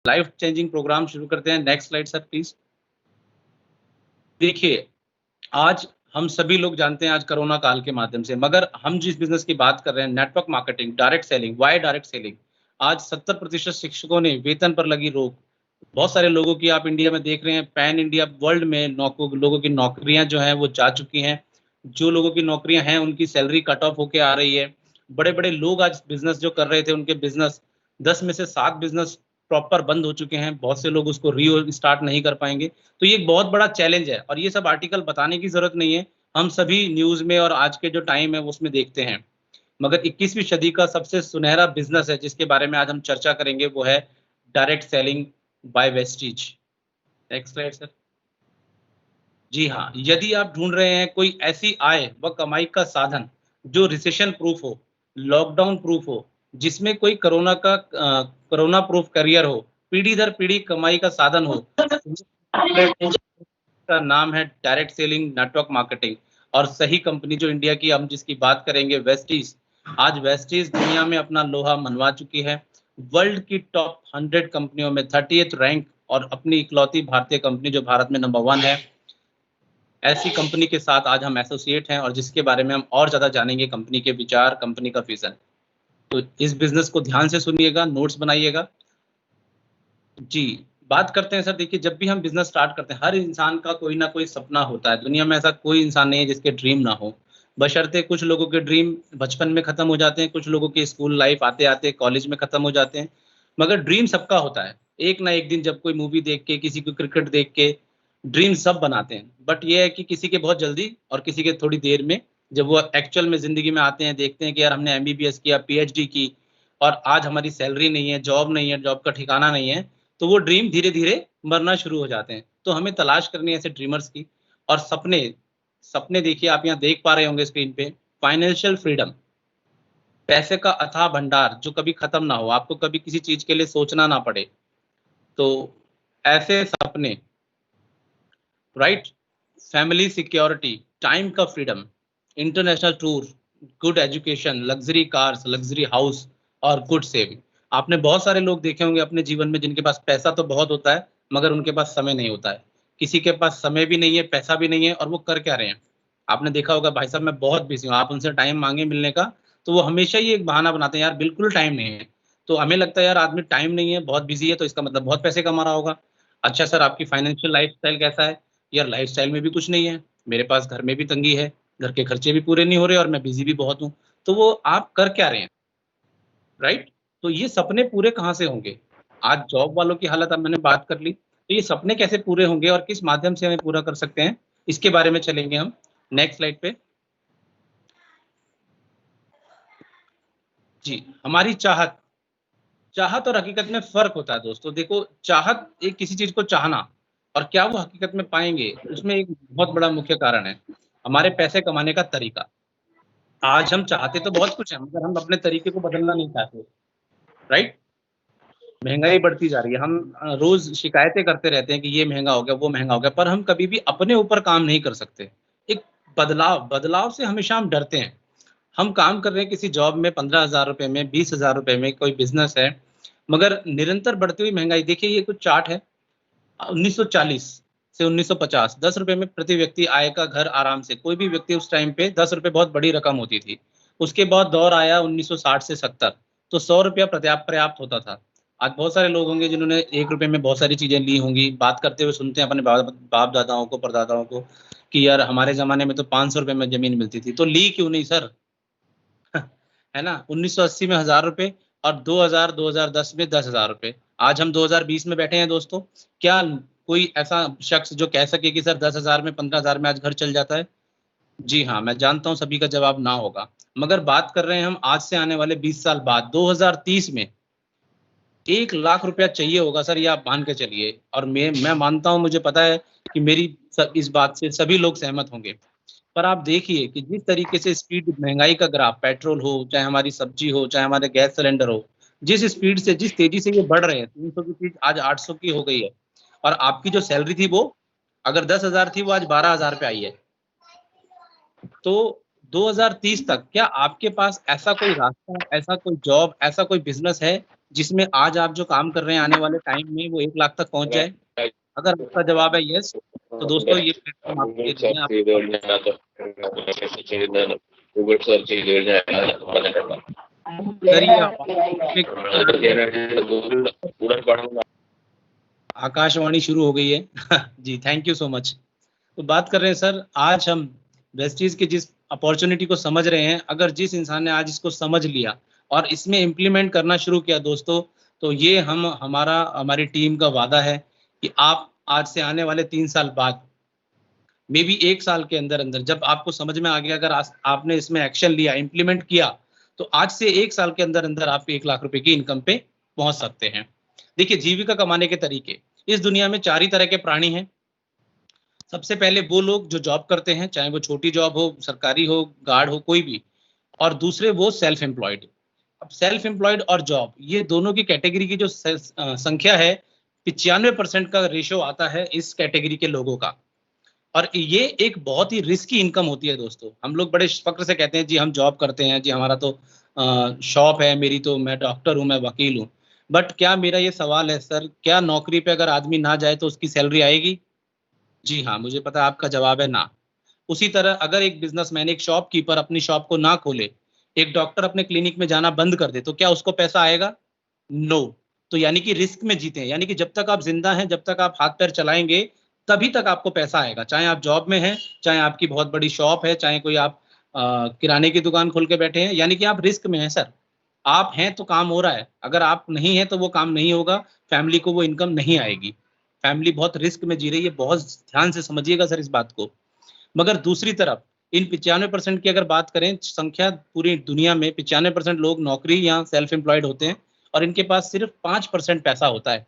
Life changing programme शुरू करते हैं। Next slide sir please. देखिए, आज हम सभी लोग जानते हैं आज कोरोना काल के माध्यम से, मगर हम जिस बिजनेस की बात कर रहे हैं, network marketing, direct selling, why direct selling, आज 70% शिक्षकों ने वेतन पर लगी रोक। बहुत सारे लोगों की आप इंडिया में देख रहे हैं, पैन इंडिया वर्ल्ड में लोगों की नौकरियां जो हैं वो जा चुकी हैं। जो लोगों की नौकरियां हैं उनकी सैलरी कट ऑफ होके आ रही है। बड़े बड़े लोग आज बिजनेस जो कर रहे थे, उनके बिजनेस 10 में से 7 बिजनेस प्रॉपर बंद हो चुके हैं। बहुत से लोग उसको री स्टार्ट नहीं कर पाएंगे। तो ये एक बहुत बड़ा चैलेंज है और ये सब आर्टिकल बताने की जरूरत नहीं है। हम सभी न्यूज में और आज के जो टाइम है उसमें देखते हैं। मगर 21वीं सदी का सबसे सुनहरा बिजनेस है जिसके बारे में आज हम चर्चा करेंगे, वो है direct selling by Vestige. Next slide sir. जी हाँ, यदि आप ढूंढ रहे हैं कोई ऐसी आय व कमाई का साधन जो रिसेशन प्रूफ हो, लॉकडाउन प्रूफ हो, जिसमें कोई कोरोना प्रूफ करियर हो, पीढ़ी दर पीढ़ी कमाई का साधन हो, का नाम है डायरेक्ट सेलिंग नेटवर्क मार्केटिंग। और सही कंपनी जो इंडिया की हम जिसकी बात करेंगे, वेस्टीज। आज वेस्टीज दुनिया में अपना लोहा मनवा चुकी है। वर्ल्ड की टॉप 100 कंपनियों में 30th रैंक और अपनी इकलौती भारतीय कंपनी जो भारत में नंबर 1 है। ऐसी कंपनी के साथ आज हम एसोसिएट हैं और जिसके बारे में हम और ज्यादा जानेंगे, कंपनी के विचार, कंपनी का विजन। तो इस बिजनेस को ध्यान से सुनिएगा, नोट्स बनाइएगा। जी, बात करते हैं सर। देखिए, जब भी हम बिजनेस स्टार्ट करते हैं, हर इंसान का कोई ना कोई सपना होता है। दुनिया में ऐसा कोई इंसान नहीं है जिसके ड्रीम ना हो। बशर्ते कुछ लोगों के ड्रीम बचपन में खत्म हो जाते हैं, कुछ लोगों की स्कूल लाइफ आते आते कॉलेज में खत्म हो जाते हैं। मगर ड्रीम सबका होता है। एक ना एक दिन जब कोई मूवी देख के, किसी को क्रिकेट देख के ड्रीम सब बनाते हैं। बट ये है कि किसी के बहुत जल्दी और किसी के थोड़ी देर में, जब वो एक्चुअल में जिंदगी में आते हैं, देखते हैं कि यार हमने एमबीबीएस किया, पीएचडी की और आज हमारी सैलरी नहीं है, जॉब नहीं है, जॉब का ठिकाना नहीं है, तो वो ड्रीम धीरे धीरे मरना शुरू हो जाते हैं। तो हमें तलाश करनी है ऐसे ड्रीमर्स की। और सपने सपने देखिए, आप यहाँ देख पा रहे होंगे स्क्रीन पे, फाइनेंशियल फ्रीडम, पैसे का अथाह भंडार जो कभी खत्म ना हो, आपको कभी किसी चीज के लिए सोचना ना पड़े। तो ऐसे सपने, राइट, फैमिली सिक्योरिटी, टाइम का freedom, international tour, good education, luxury cars, luxury house और गुड सेविंग। आपने बहुत सारे लोग देखे होंगे अपने जीवन में जिनके पास पैसा तो बहुत होता है, मगर उनके पास समय नहीं होता है। किसी के पास समय भी नहीं है, पैसा भी नहीं है, और वो कर क्या रहे हैं। आपने देखा होगा, भाई साहब मैं बहुत बिजी हूँ, आप उनसे टाइम मांगे मिलने का, तो वो हमेशा ही एक बहाना बनाते हैं, यार बिल्कुल टाइम नहीं है। तो हमें लगता है यार आदमी टाइम नहीं है, बहुत बिजी है, तो इसका मतलब बहुत पैसे कमा रहा होगा। अच्छा सर, आपकी फाइनेंशियल लाइफस्टाइल कैसा है? यार लाइफस्टाइल में भी कुछ नहीं है, मेरे पास घर में भी तंगी है, घर के खर्चे भी पूरे नहीं हो रहे और मैं बिजी भी बहुत हूँ। तो वो आप कर क्या रहे हैं, राइट? तो ये सपने पूरे कहाँ से होंगे? आज जॉब वालों की हालत अब मैंने बात कर ली, तो ये सपने कैसे पूरे होंगे और किस माध्यम से हमें पूरा कर सकते हैं, इसके बारे में चलेंगे हम। नेक्स्ट स्लाइड पे। जी, हमारी चाहत, चाहत और हकीकत में फर्क होता है दोस्तों। देखो, चाहत एक किसी चीज को चाहना, और क्या वो हकीकत में पाएंगे, उसमें एक बहुत बड़ा मुख्य कारण है हमारे पैसे कमाने का तरीका। आज हम चाहते तो बहुत कुछ है, मगर हम अपने तरीके को बदलना नहीं चाहते, राइट? महंगाई बढ़ती जा रही है, हम रोज शिकायतें करते रहते हैं कि ये महंगा हो गया, वो महंगा हो गया, पर हम कभी भी अपने ऊपर काम नहीं कर सकते। एक बदलाव बदलाव से हमेशा हम डरते हैं। हम काम कर रहे हैं किसी जॉब में 15,000 रुपए में, 20,000 रुपए में, कोई बिजनेस है, मगर निरंतर बढ़ती हुई महंगाई। देखिए, ये कुछ चार्ट है 1940 से 1950, 10 रुपए में प्रति व्यक्ति आय का घर आराम से, कोई भी व्यक्ति उस टाइम पे 10 रुपए बहुत बड़ी रकम होती थी। उसके बाद दौर आया 1960 से 70, तो 100 रुपया पर्याप्त पर्याप्त होता था। आज बहुत सारे लोग होंगे जिन्होंने 1 रुपए में बहुत सारी चीजें ली होंगी। बात करते हुए सुनते हैं अपने बाप दादाओं को, परदादाओं को, कि यार हमारे जमाने में तो 500 रुपए में जमीन मिलती थी, तो ली क्यों नहीं सर? है ना? 1980 में 1,000 रुपए और 2000 2010 में 10,000 रुपए। आज हम 2020 में बैठे हैं दोस्तों। क्या कोई ऐसा शख्स जो कह सके कि सर 10,000 में, 15,000 में आज घर चल जाता है? जी हाँ, मैं जानता हूँ सभी का जवाब ना होगा। मगर बात कर रहे हैं हम आज से आने वाले 20 साल बाद, 2030 में 1,00,000 रुपया चाहिए होगा सर, ये आप मान के चलिए। और मैं मानता हूँ, मुझे पता है कि मेरी इस बात से सभी लोग सहमत होंगे। पर आप देखिए कि जिस तरीके से स्पीड महंगाई का ग्राफ, पेट्रोल हो, चाहे हमारी सब्जी हो, चाहे हमारे गैस सिलेंडर हो, जिस स्पीड से, जिस तेजी से ये बढ़ रहे हैं, 300 की चीज आज 800 की हो गई है। और आपकी जो सैलरी थी वो अगर 10,000 थी, वो आज 12,000 पे आई है। तो 2030 तक क्या आपके पास ऐसा कोई रास्ता, ऐसा कोई जॉब, ऐसा कोई बिजनेस है जिसमें आज आप जो काम कर रहे हैं आने वाले टाइम में वो 1 लाख तक पहुंच जाए? अगर आपका जवाब है यस, तो दोस्तों ये प्लेटफॉर्म आपके गूगल लिए है। सर्च ചെയ്തുകഴിഞ്ഞാൽ गूगल सर्च ചെയ്തുകഴിഞ്ഞാൽ सर ये आवाज आकाशवाणी शुरू हो गई है। जी, थैंक यू सो मच। तो बात कर रहे हैं सर, आज हम वेस्टीज की जिस अपॉर्चुनिटी को समझ रहे हैं, अगर जिस इंसान ने आज इसको समझ लिया और इसमें इम्प्लीमेंट करना शुरू किया दोस्तों, तो ये हमारी टीम का वादा है कि आप आज से आने वाले 3 साल बाद, मे बी 1 साल के अंदर अंदर जब आपको समझ में आ गया, अगर आपने इसमें एक्शन लिया, इम्प्लीमेंट किया, तो आज से 1 साल के अंदर अंदर आप 1 लाख रुपए की इनकम पे पहुंच सकते हैं। देखिए, जीविका कमाने के तरीके इस दुनिया में 4 ही तरह के प्राणी हैं। सबसे पहले वो लोग जो जॉब करते हैं, चाहे वो छोटी जॉब हो, सरकारी हो, गार्ड हो, कोई भी, और दूसरे वो सेल्फ एम्प्लॉयड। अब सेल्फ एम्प्लॉयड और जॉब, ये दोनों की कैटेगरी की जो संख्या है, 95% का रेशियो आता है इस कैटेगरी के लोगों का। और ये एक बहुत ही रिस्की इनकम होती है दोस्तों। हम लोग बड़े फक्र से कहते हैं जी हम जॉब करते हैं, जी हमारा तो शॉप है, मेरी तो, मैं डॉक्टर हूँ, मैं वकील हूँ। बट क्या, मेरा ये सवाल है सर, क्या नौकरी पे अगर आदमी ना जाए तो उसकी सैलरी आएगी? जी हाँ, मुझे पता है आपका जवाब है ना। उसी तरह अगर एक बिजनेसमैन, एक शॉपकीपर अपनी शॉप को ना खोले, एक डॉक्टर अपने क्लिनिक में जाना बंद कर दे, तो क्या उसको पैसा आएगा? नो। तो यानी कि रिस्क में जीते हैं, यानी कि जब तक आप जिंदा हैं, जब तक आप हाथ पैर चलाएंगे, तभी तक आपको पैसा आएगा। चाहे आप जॉब में हैं, चाहे आपकी बहुत बड़ी शॉप है, चाहे कोई आप किराने की दुकान खोल के बैठे हैं, यानी कि आप रिस्क में हैं सर। आप हैं तो काम हो रहा है, अगर आप नहीं हैं तो वो काम नहीं होगा, फैमिली को वो इनकम नहीं आएगी। फैमिली बहुत रिस्क में जी रही है, बहुत ध्यान से समझिएगा सर इस बात को। मगर दूसरी तरफ इन 95% की अगर बात करें संख्या, पूरी दुनिया में 95% लोग नौकरी या सेल्फ एम्प्लॉयड होते हैं और इनके पास सिर्फ 5% पैसा होता है।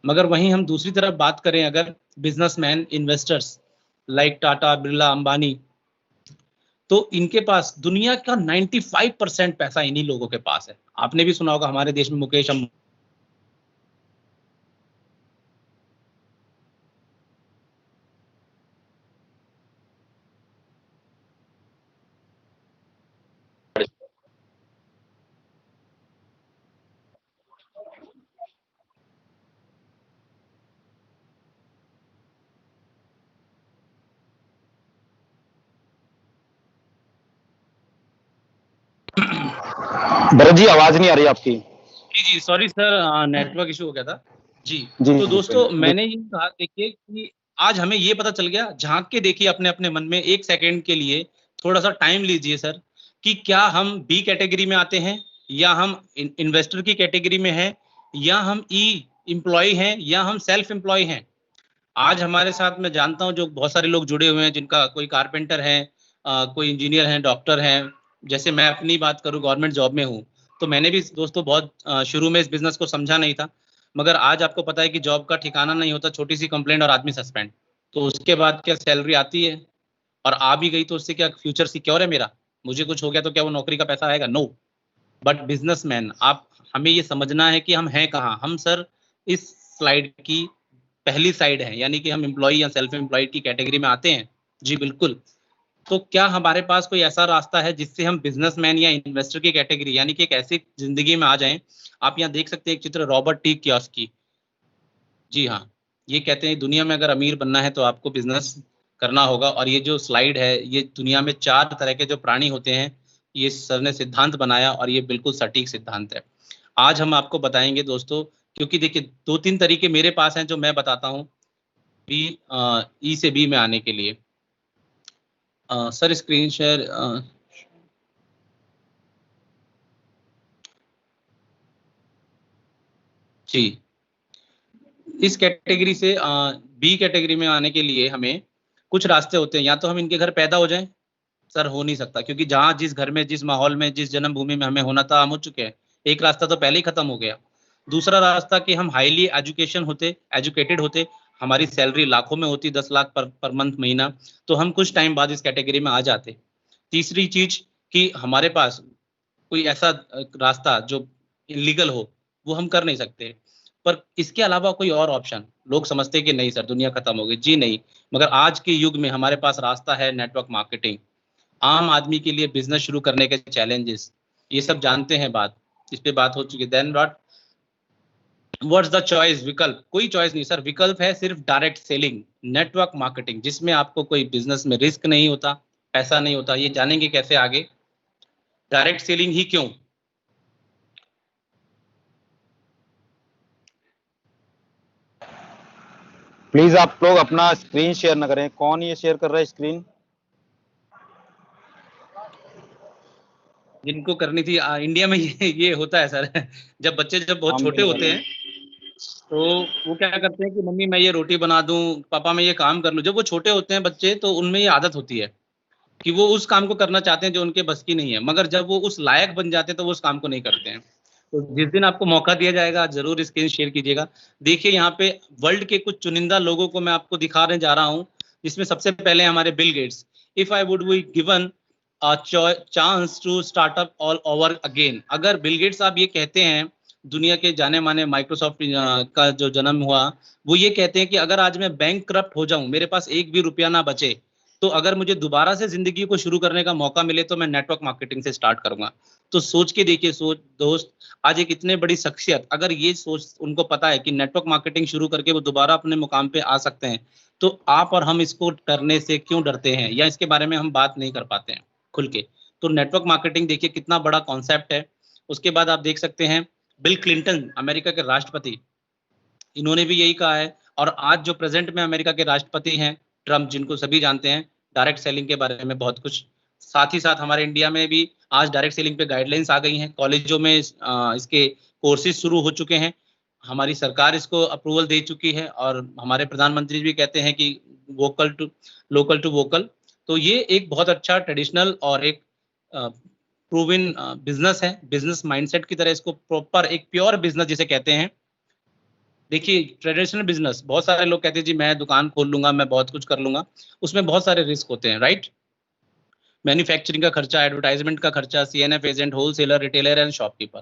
मगर वहीं हम दूसरी तरफ बात करें, अगर businessman, investors like Tata, Birla, Ambani, तो इनके पास दुनिया का 95% पैसा इन्हीं लोगों के पास है। आपने भी सुना होगा हमारे देश में मुकेश अंबानी। भरत जी आवाज नहीं आ रही आपकी। जी जी, सॉरी सर, नेटवर्क इशू हो गया था। जी, जी तो जी दोस्तों मैंने ये कहा, देखिए कि आज हमें ये पता चल गया, झांक के देखिए अपने अपने मन में 1 सेकंड के लिए, थोड़ा सा टाइम लीजिए सर, कि क्या हम बी कैटेगरी में आते हैं, या हम इन्वेस्टर की कैटेगरी में हैं, या हम ई एम्प्लॉय हैं, या हम सेल्फ एम्प्लॉय हैं। आज हमारे साथ मैं जानता हूँ जो बहुत सारे लोग जुड़े हुए हैं, जिनका कोई कारपेंटर है, कोई इंजीनियर है, डॉक्टर है। जैसे मैं अपनी बात करूँ, गवर्नमेंट जॉब में हूँ, तो मैंने भी दोस्तों बहुत शुरू में इस बिजनेस को समझा नहीं था। मगर आज आपको पता है कि जॉब का ठिकाना नहीं होता, छोटी सी कंप्लेंट और आदमी सस्पेंड। तो उसके बाद क्या सैलरी आती है, और आ भी गई तो उससे क्या फ्यूचर सिक्योर है मेरा? मुझे कुछ हो गया तो क्या वो नौकरी का पैसा आएगा? नो। बट बिजनेसमैन, आप, हमें ये समझना है कि हम हैं कहाँ। हम सर इस स्लाइड की पहली साइड है, यानी कि हम एम्प्लॉय या सेल्फ एम्प्लॉयड की कैटेगरी में आते हैं। जी बिल्कुल। तो क्या हमारे पास कोई ऐसा रास्ता है जिससे हम बिजनेसमैन या इन्वेस्टर की कैटेगरी, यानी कि एक ऐसी जिंदगी में आ जाएं? आप यहाँ देख सकते हैं एक चित्र रॉबर्ट टी कियोस्की। जी हाँ, ये कहते हैं दुनिया में अगर अमीर बनना है तो आपको बिजनेस करना होगा। और ये जो स्लाइड है, ये दुनिया में 4 तरह के जो प्राणी होते हैं, ये सर ने सिद्धांत बनाया, और ये बिल्कुल सटीक सिद्धांत है। आज हम आपको बताएंगे दोस्तों, क्योंकि देखिए 2-3 तरीके मेरे पास हैं जो मैं बताता हूँ बी, ई से बी में आने के लिए। सर स्क्रीन शेयर, जी, इस कैटेगरी से बी कैटेगरी में आने के लिए हमें कुछ रास्ते होते हैं। या तो हम इनके घर पैदा हो जाएं, सर हो नहीं सकता, क्योंकि जहाँ, जिस घर में, जिस माहौल में, जिस जन्मभूमि में हमें होना था, हम हो चुके हैं। एक रास्ता तो पहले ही खत्म हो गया। दूसरा रास्ता कि हम हाईली एजुकेटेड होते, हमारी सैलरी लाखों में होती, 10 लाख पर मंथ, महीना, तो हम कुछ टाइम बाद इस कैटेगरी में आ जाते। तीसरी चीज कि हमारे पास कोई ऐसा रास्ता जो इलीगल हो, वो हम कर नहीं सकते। पर इसके अलावा कोई और ऑप्शन, लोग समझते हैं कि नहीं सर दुनिया खत्म हो गई। जी नहीं। मगर आज के युग में हमारे पास रास्ता है, नेटवर्क मार्केटिंग। आम आदमी के लिए बिजनेस शुरू करने के चैलेंजेस, ये सब जानते हैं बात, इस पे बात हो चुकी है। Then what, what's the choice? विकल्प, कोई चॉइस नहीं सर, विकल्प है सिर्फ डायरेक्ट सेलिंग, नेटवर्क मार्केटिंग, जिसमें आपको कोई बिजनेस में रिस्क नहीं होता, पैसा नहीं होता। ये जानेंगे कैसे आगे, डायरेक्ट सेलिंग ही क्यों? प्लीज आप लोग अपना स्क्रीन शेयर ना करें। कौन ये शेयर कर रहा है स्क्रीन? जिनको करनी थी इंडिया में ये होता है सर। जब बच्चे जब बहुत छोटे होते हैं तो वो क्या करते हैं कि मम्मी मैं ये रोटी बना दूं, पापा मैं ये काम कर लूं। जब वो छोटे होते हैं बच्चे तो उनमें ये आदत होती है कि वो उस काम को करना चाहते हैं जो उनके बस की नहीं है, मगर जब वो उस लायक बन जाते हैं तो वो उस काम को नहीं करते हैं। तो जिस दिन आपको मौका दिया जाएगा जरूर स्क्रीन शेयर कीजिएगा। देखिए यहाँ पे वर्ल्ड के कुछ चुनिंदा लोगों को मैं आपको दिखाने जा रहा हूँ, जिसमें सबसे पहले हमारे Bill Gates. If I would be given a chance to start up all over again, अगर बिल गेट्स आप ये कहते हैं, दुनिया के जाने माने माइक्रोसॉफ्ट का जो जन्म हुआ, वो ये कहते हैं कि अगर आज मैं बैंक करप्ट हो जाऊं, मेरे पास एक भी रुपया ना बचे, तो अगर मुझे दोबारा से जिंदगी को शुरू करने का मौका मिले तो मैं नेटवर्क मार्केटिंग से स्टार्ट करूंगा। तो सोच के देखिए, सोच दोस्त, आज एक इतने बड़ी शख्सियत अगर ये सोच उनको पता है कि नेटवर्क मार्केटिंग शुरू करके वो दोबारा अपने मुकाम पे आ सकते हैं, तो आप और हम इसको करने से क्यों डरते हैं, या इसके बारे में हम बात नहीं कर पाते हैं खुल के? तो नेटवर्क मार्केटिंग देखिए कितना बड़ा कॉन्सेप्ट है। उसके बाद आप देख सकते हैं बिल क्लिंटन, अमेरिका के राष्ट्रपति, इन्होंने भी यही कहा है। और आज जो प्रेजेंट में अमेरिका के राष्ट्रपति हैं ट्रम्प, जिनको सभी जानते हैं, डायरेक्ट सेलिंग के बारे में बहुत कुछ। साथ ही साथ हमारे इंडिया में भी आज डायरेक्ट सेलिंग पे गाइडलाइंस आ गई हैं, कॉलेजों में इसके कोर्सेज शुरू हो चुके हैं, हमारी सरकार इसको अप्रूवल दे चुकी है, और हमारे प्रधानमंत्री भी कहते हैं कि vocal to local to vocal. तो ये एक बहुत अच्छा ट्रेडिशनल और एक प्रूवन बिजनेस है, बिजनेस माइंडसेट की तरह इसको प्रॉपर एक प्योर बिजनेस जिसे कहते हैं। देखिए ट्रेडिशनल बिजनेस, बहुत सारे लोग कहते हैं जी मैं दुकान खोल लूंगा, मैं बहुत कुछ कर लूंगा, उसमें बहुत सारे रिस्क होते हैं, राइट? मैन्युफैक्चरिंग का खर्चा, एडवर्टाइजमेंट का खर्चा, CNF agent, wholesaler, retailer and shopkeeper.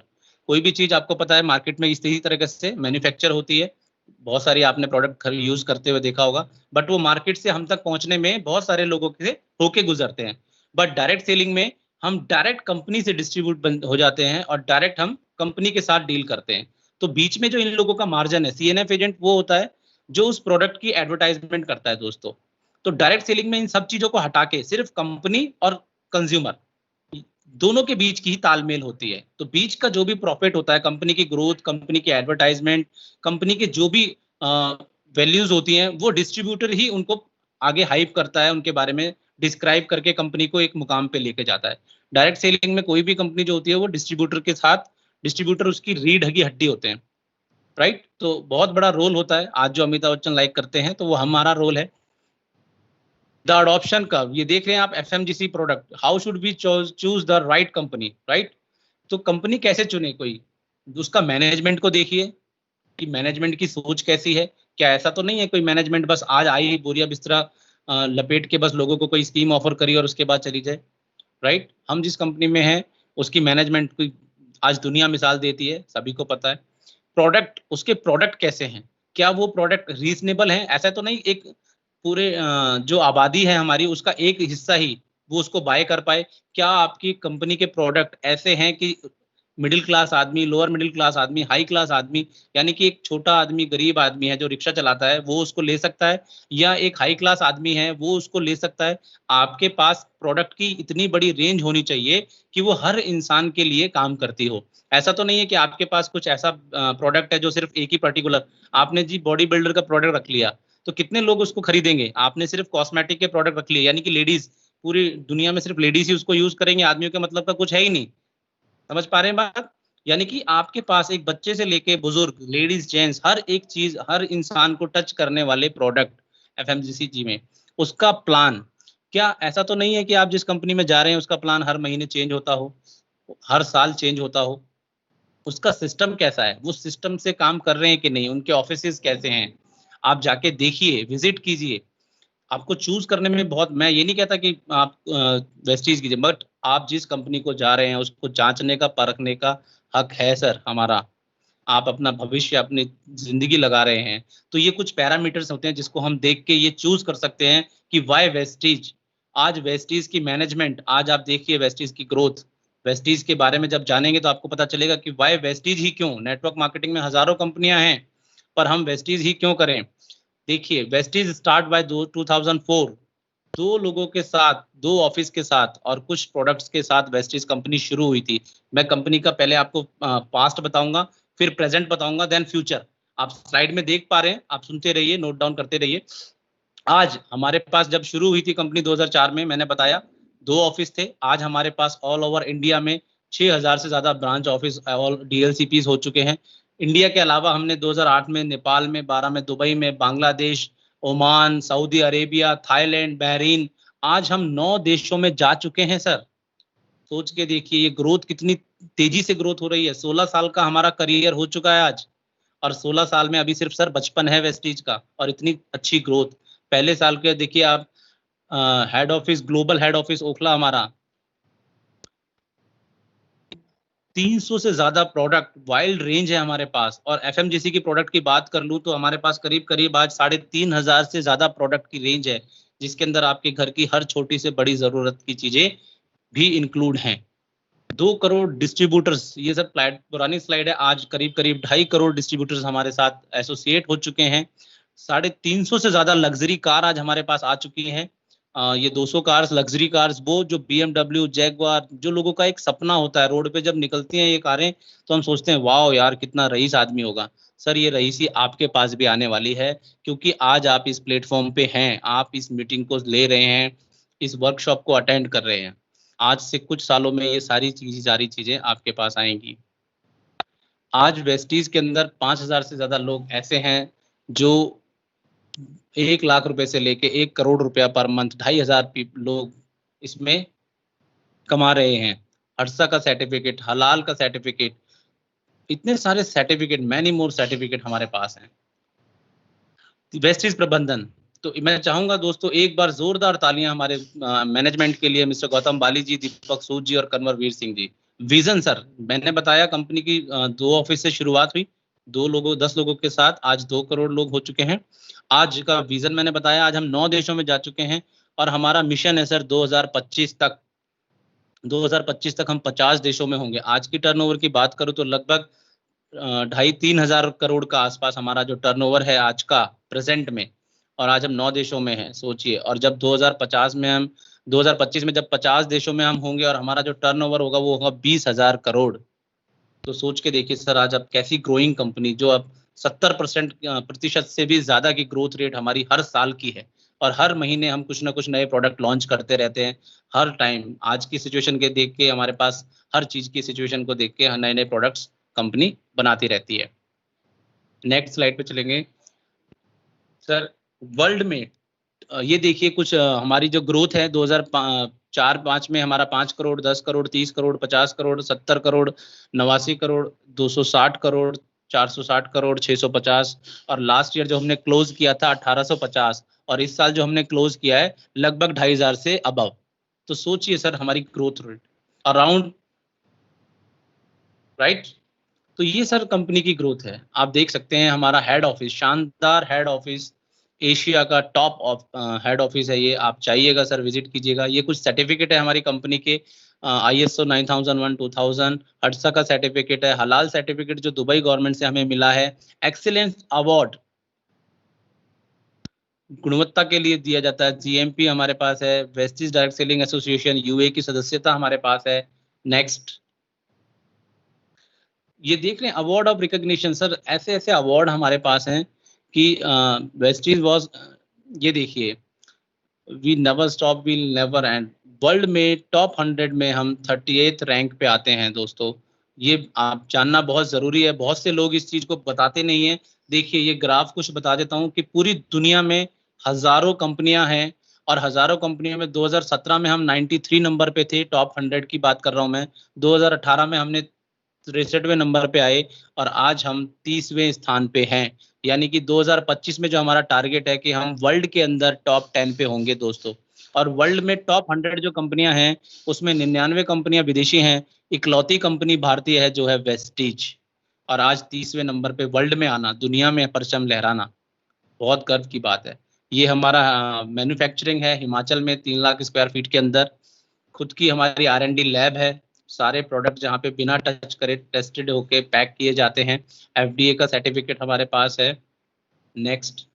कोई भी चीज आपको पता है मार्केट में इसी तरह से मैन्युफैक्चर होती है, बहुत सारी आपने प्रोडक्ट यूज करते हुए देखा होगा, बट वो मार्केट से हम तक पहुंचने में बहुत सारे लोगों से होके गुजरते हैं। बट डायरेक्ट सेलिंग में हम डायरेक्ट कंपनी से डिस्ट्रीब्यूट हो जाते हैं और डायरेक्ट हम कंपनी के साथ डील करते हैं। तो बीच में जो इन लोगों का मार्जिन है, सीएनएफ एजेंट वो होता है जो उस प्रोडक्ट की एडवर्टाइजमेंट करता है दोस्तों। तो डायरेक्ट सेलिंग में इन सब चीजों को हटा के सिर्फ कंपनी और कंज्यूमर दोनों के बीच की ही तालमेल होती है। तो बीच का जो भी प्रॉफिट होता है, कंपनी की ग्रोथ, कंपनी की एडवर्टाइजमेंट, कंपनी के जो भी वैल्यूज होती हैं, वो डिस्ट्रीब्यूटर ही उनको आगे हाइप करता है, उनके बारे में डिस्क्राइब करके कंपनी को एक मुकाम पे लेके जाता है। डायरेक्ट सेलिंग में कोई भी कंपनी जो होती है वो डिस्ट्रीब्यूटर के साथ, डिस्ट्रीब्यूटर उसकी रीढ़ की हड्डी होते हैं, राइट? तो बहुत बड़ा रोल होता है। आज जो अमिताभ बच्चन लाइक करते हैं तो वो हमारा रोल है। द अडॉप्शन कर्व, ये देख रहे हैं आप, FMGC product, how should we choose the right company, right? तो कंपनी कैसे चुने कोई, उसका मैनेजमेंट को देखिए कि मैनेजमेंट की सोच कैसी है। क्या ऐसा तो नहीं है कोई मैनेजमेंट बस आज आई बोरिया बिस्तरा लपेट के बस लोगों को कोई स्कीम ऑफर करी और उसके बाद चली जाए, राइट? हम जिस कंपनी में हैं उसकी मैनेजमेंट की आज दुनिया मिसाल देती है, सभी को पता है। प्रोडक्ट, उसके प्रोडक्ट कैसे हैं, क्या वो प्रोडक्ट रीजनेबल हैं? ऐसा तो नहीं एक पूरे जो आबादी है हमारी उसका एक हिस्सा ही वो उसको बाय कर पाए। क्या आपकी कंपनी के प्रोडक्ट ऐसे हैं कि मिडिल क्लास आदमी, लोअर मिडिल क्लास आदमी, हाई क्लास आदमी, यानी कि एक छोटा आदमी, गरीब आदमी है जो रिक्शा चलाता है, वो उसको ले सकता है, या एक हाई क्लास आदमी है वो उसको ले सकता है? आपके पास प्रोडक्ट की इतनी बड़ी रेंज होनी चाहिए कि वो हर इंसान के लिए काम करती हो। ऐसा तो नहीं है कि आपके पास कुछ ऐसा प्रोडक्ट है जो सिर्फ एक ही पर्टिकुलर, आपने जी बॉडी बिल्डर का प्रोडक्ट रख लिया तो कितने लोग उसको खरीदेंगे? आपने सिर्फ कॉस्मेटिक के प्रोडक्ट रख लिए, यानी कि लेडीज, पूरी दुनिया में सिर्फ लेडीज ही उसको यूज करेंगे, आदमियों के मतलब का कुछ है ही नहीं। समझ पा रहे हैं बात? यानी कि आपके पास एक बच्चे से लेके बुजुर्ग, लेडीज, जेंट्स, हर एक चीज, हर इंसान को टच करने वाले प्रोडक्ट एफएमजीसी में, उसका प्लान, क्या ऐसा तो नहीं है कि आप जिस कंपनी में जा रहे हैं उसका प्लान हर महीने चेंज होता हो, हर साल चेंज होता हो? उसका सिस्टम कैसा है, वो सिस्टम से काम कर रहे हैं कि नहीं, उनके ऑफिसेज कैसे हैं, आप जाके देखिए, विजिट कीजिए। आपको चूज करने में बहुत, मैं ये नहीं कहता कि आप वेस्टीज कीजिए, बट आप जिस कंपनी को जा रहे हैं उसको जांचने का, परखने का हक है सर हमारा। आप अपना भविष्य, अपनी जिंदगी लगा रहे हैं, तो ये कुछ पैरामीटर्स होते हैं जिसको हम देख के ये चूज कर सकते हैं कि वाई वेस्टीज। आज वेस्टीज की मैनेजमेंट, आज आप देखिए वेस्टीज की ग्रोथ, वेस्टीज के बारे में जब जानेंगे तो आपको पता चलेगा कि वाई वेस्टीज ही क्यों। नेटवर्क मार्केटिंग में हजारों कंपनियां हैं पर हम वेस्टीज ही क्यों करें। देखिए वेस्टीज स्टार्ट बाय 2004, दो लोगों के साथ, दो ऑफिस के साथ और कुछ प्रोडक्ट्स के साथ वेस्टीज कंपनी शुरू हुई थी। मैं कंपनी का पहले आपको पास्ट बताऊंगा, फिर प्रेजेंट बताऊंगा, देन फ्यूचर। आप स्लाइड में देख पा रहे हैं, आप सुनते रहिए, नोट डाउन करते रहिए। आज हमारे पास जब शुरू हुई थी कंपनी 2004 में, मैंने बताया 2 ऑफिस थे। आज हमारे पास ऑल ओवर इंडिया में 6000 से ज्यादा ब्रांच ऑफिस ऑल डीएलसीपीस हो चुके हैं। इंडिया के अलावा हमने 2008 में नेपाल में, 12 में दुबई में, Bangladesh, Oman, Saudi Arabia, Thailand, Bahrain, आज हम 9 देशों में जा चुके हैं सर। सोच के देखिए ये ग्रोथ कितनी तेजी से ग्रोथ हो रही है। 16 साल का हमारा करियर हो चुका है आज, और 16 साल में अभी सिर्फ सर बचपन है वेस्टीज का, और इतनी अच्छी ग्रोथ। पहले साल के देखिए आप, head office, global head office Okhla हमारा, 300 से ज्यादा प्रोडक्ट वाइल्ड रेंज है हमारे पास। और एफएमजीसी की प्रोडक्ट की बात कर लूं तो हमारे पास करीब करीब आज 3500 से ज्यादा प्रोडक्ट की रेंज है, जिसके अंदर आपके घर की हर छोटी से बड़ी जरूरत की चीजें भी इंक्लूड हैं। 2 करोड़ डिस्ट्रीब्यूटर्स, ये सब पुरानी स्लाइड है, आज करीब करीब 2.5 करोड़ डिस्ट्रीब्यूटर्स हमारे साथ एसोसिएट हो चुके हैं। 350 से ज्यादा लग्जरी कार आज हमारे पास आ चुकी हैं। ये 200 कार्स लग्जरी कार्स, वो जो BMW, जैगवार, जो लोगों का एक सपना होता है, रोड पे जब निकलती हैं ये कारें तो हम सोचते हैं वाओ यार कितना रईस आदमी होगा। सर ये रईसी आपके पास भी आने वाली है, क्योंकि आज आप इस प्लेटफॉर्म पे हैं, आप इस मीटिंग को ले रहे हैं, इस वर्कशॉप को अटेंड कर रहे हैं। आज से कुछ सालों में ये सारी चीजें आपके पास आएंगी। आज वेस्टीज के अंदर 5000 से ज्यादा लोग ऐसे हैं जो 1 लाख रुपए से लेके 1 करोड़ रुपया पर मंथ, 2500 लोग इसमें कमा रहे हैं। हर्षा का सर्टिफिकेट, हलाल का सर्टिफिकेट, इतने सारे सर्टिफिकेट, मैनी मोर सर्टिफिकेट हमारे पास हैं। वेस्टीज प्रबंधन, तो मैं चाहूंगा दोस्तों एक बार जोरदार तालियां हमारे मैनेजमेंट के लिए, मिस्टर गौतम बाली जी, दीपक सूद जी और कन्वर वीर सिंह जी। विजन सर, मैंने बताया कंपनी की 2 ऑफिस से शुरुआत हुई, 10 लोगों के साथ आज 2 करोड़ लोग हो चुके हैं। आज का विजन मैंने बताया, आज हम 9 देशों में जा चुके हैं, और हमारा मिशन है सर 2025 तक हम 50 देशों में होंगे। आज की टर्नओवर की बात करूं तो लगभग 2,500-3 हजार करोड़ का आसपास हमारा जो टर्नओवर है आज का प्रेजेंट में, और आज हम 9 देशों में हैं, सोचिए। और जब 2025 में जब 50 देशों में हम होंगे और हमारा जो टर्नओवर होगा वो होगा 20,000 करोड़। तो सोच के देखिए सर आज अब कैसी ग्रोइंग कंपनी, जो अब 70% से भी ज्यादा की ग्रोथ रेट हमारी हर साल की है, और हर महीने हम कुछ ना कुछ नए प्रोडक्ट लॉन्च करते रहते हैं। हर टाइम आज की सिचुएशन के देख के, हमारे पास हर चीज की सिचुएशन को देख के नए नए प्रोडक्ट्स कंपनी बनाती रहती है। नेक्स्ट स्लाइड पे चलेंगे सर। वर्ल्ड में ये देखिए कुछ हमारी जो ग्रोथ है 2004-5 में हमारा 5 करोड़, 10 करोड़, 30 करोड़, 50 करोड़, 70 करोड़, 89 करोड़, 260 करोड़, 460 करोड़, 650, और लास्ट ईयर जो हमने क्लोज किया था 1850, और इस साल जो हमने क्लोज किया है लगभग 2500 से अबव। तो सोचिए सर हमारी ग्रोथ रेट अराउंड, राइट। तो ये सर कंपनी की ग्रोथ है। आप देख सकते हैं हमारा हेड ऑफिस, शानदार हेड ऑफिस, एशिया का टॉप हेड ऑफिस है ये। आप चाहिएगा सर विजिट कीजिएगा। ये कुछ सर्टिफिकेट है हमारी कंपनी के, ISO 9001-2000, हर्षा का सर्टिफिकेट है, हलाल सर्टिफिकेट जो दुबई गवर्नमेंट से हमें मिला है, एक्सीलेंस अवार्ड गुणवत्ता के लिए दिया जाता है, GMP हमारे पास है, Vestige direct selling association UA की सदस्यता हमारे पास है। नेक्स्ट, ये देख रहे हैं अवार्ड ऑफ रिकॉग्निशन सर, ऐसे ऐसे अवार्ड हमारे पास हैं कि वेस्टीज वाज, ये देखिए, we never stop, we never end. World में टॉप 100 में हम 38th रैंक पे आते हैं दोस्तों। ये आप जानना बहुत जरूरी है, बहुत से लोग इस चीज को बताते नहीं है। देखिए ये ग्राफ कुछ बता देता हूँ कि पूरी दुनिया में हजारों कंपनियां हैं, और हजारों कंपनियों में 2017 में हम 93 नंबर पे थे, टॉप 100 की बात कर रहा हूँ मैं। 2018 में हमने 63वें नंबर पे आए, और आज हम 30वें स्थान पे हैं। यानी कि 2025 में जो हमारा टारगेट है कि हम वर्ल्ड के अंदर टॉप 10 पे होंगे दोस्तों। और वर्ल्ड में टॉप 100 जो कंपनियां हैं उसमें 99 कंपनियां विदेशी हैं, इकलौती कंपनी भारतीय है जो है वेस्टीज। और आज 30वें नंबर पे वर्ल्ड में आना, दुनिया में परचम लहराना, बहुत गर्व की बात है। ये हमारा मैन्युफैक्चरिंग है हिमाचल में 3 लाख स्क्वायर फीट के अंदर, खुद की हमारी R&D लैब है, सारे प्रोडक्ट जहाँ पे बिना टच करे टेस्टेड होके पैक किए जाते हैं। FDA का सर्टिफिकेट हमारे पास है। नेक्स्ट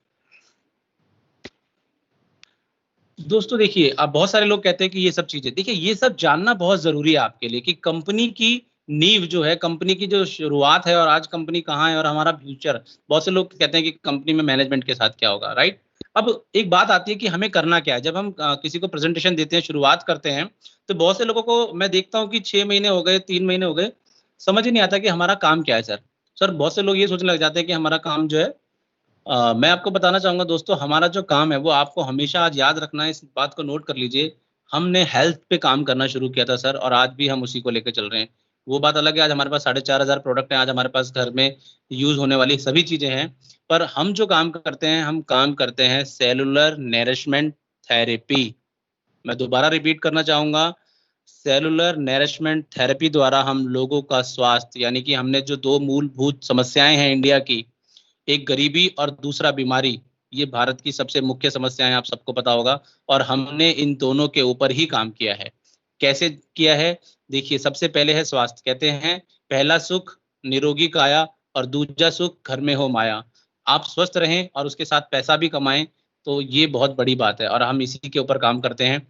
दोस्तों देखिए, अब बहुत सारे लोग कहते हैं कि ये सब चीजें, देखिए ये सब जानना बहुत जरूरी है आपके लिए कि कंपनी की नींव जो है, कंपनी की जो शुरुआत है और आज कंपनी कहाँ है और हमारा फ्यूचर। बहुत से लोग कहते हैं कि कंपनी में मैनेजमेंट के साथ क्या होगा, राइट। अब एक बात आती है कि हमें करना क्या है। जब हम किसी को प्रेजेंटेशन देते हैं, शुरुआत करते हैं, तो बहुत से लोगों को मैं देखता हूँ कि 6 महीने हो गए, 3 महीने हो गए, समझ ही नहीं आता कि हमारा काम क्या है। सर बहुत से लोग ये सोचने लग जाते हैं कि हमारा काम जो है, मैं आपको बताना चाहूँगा दोस्तों, हमारा जो काम है वो आपको हमेशा आज याद रखना है, इस बात को नोट कर लीजिए। हमने हेल्थ पे काम करना शुरू किया था सर, और आज भी हम उसी को लेके चल रहे हैं। वो बात अलग है, आज हमारे पास 4,500 प्रोडक्ट हैं, आज हमारे पास घर में यूज़ होने वाली सभी चीज़ें हैं। पर हम जो काम करते हैं, हम काम करते हैं सेलुलर नरिशमेंट थेरेपी। मैं दोबारा रिपीट करना चाहूँगा, सेलुलर नरिशमेंट थेरेपी द्वारा हम लोगों का स्वास्थ्य, यानी कि हमने जो 2 मूलभूत समस्याएँ हैं इंडिया की, एक गरीबी और दूसरा बीमारी, ये भारत की सबसे मुख्य समस्याएं, आप सबको पता होगा। और हमने इन दोनों के ऊपर ही काम किया है। कैसे किया है? देखिए, सबसे पहले है स्वास्थ्य। कहते हैं पहला सुख निरोगी काया और दूजा सुख घर में हो माया। आप स्वस्थ रहें और उसके साथ पैसा भी कमाएं, तो ये बहुत बड़ी बात है और हम इसी के ऊपर काम करते हैं।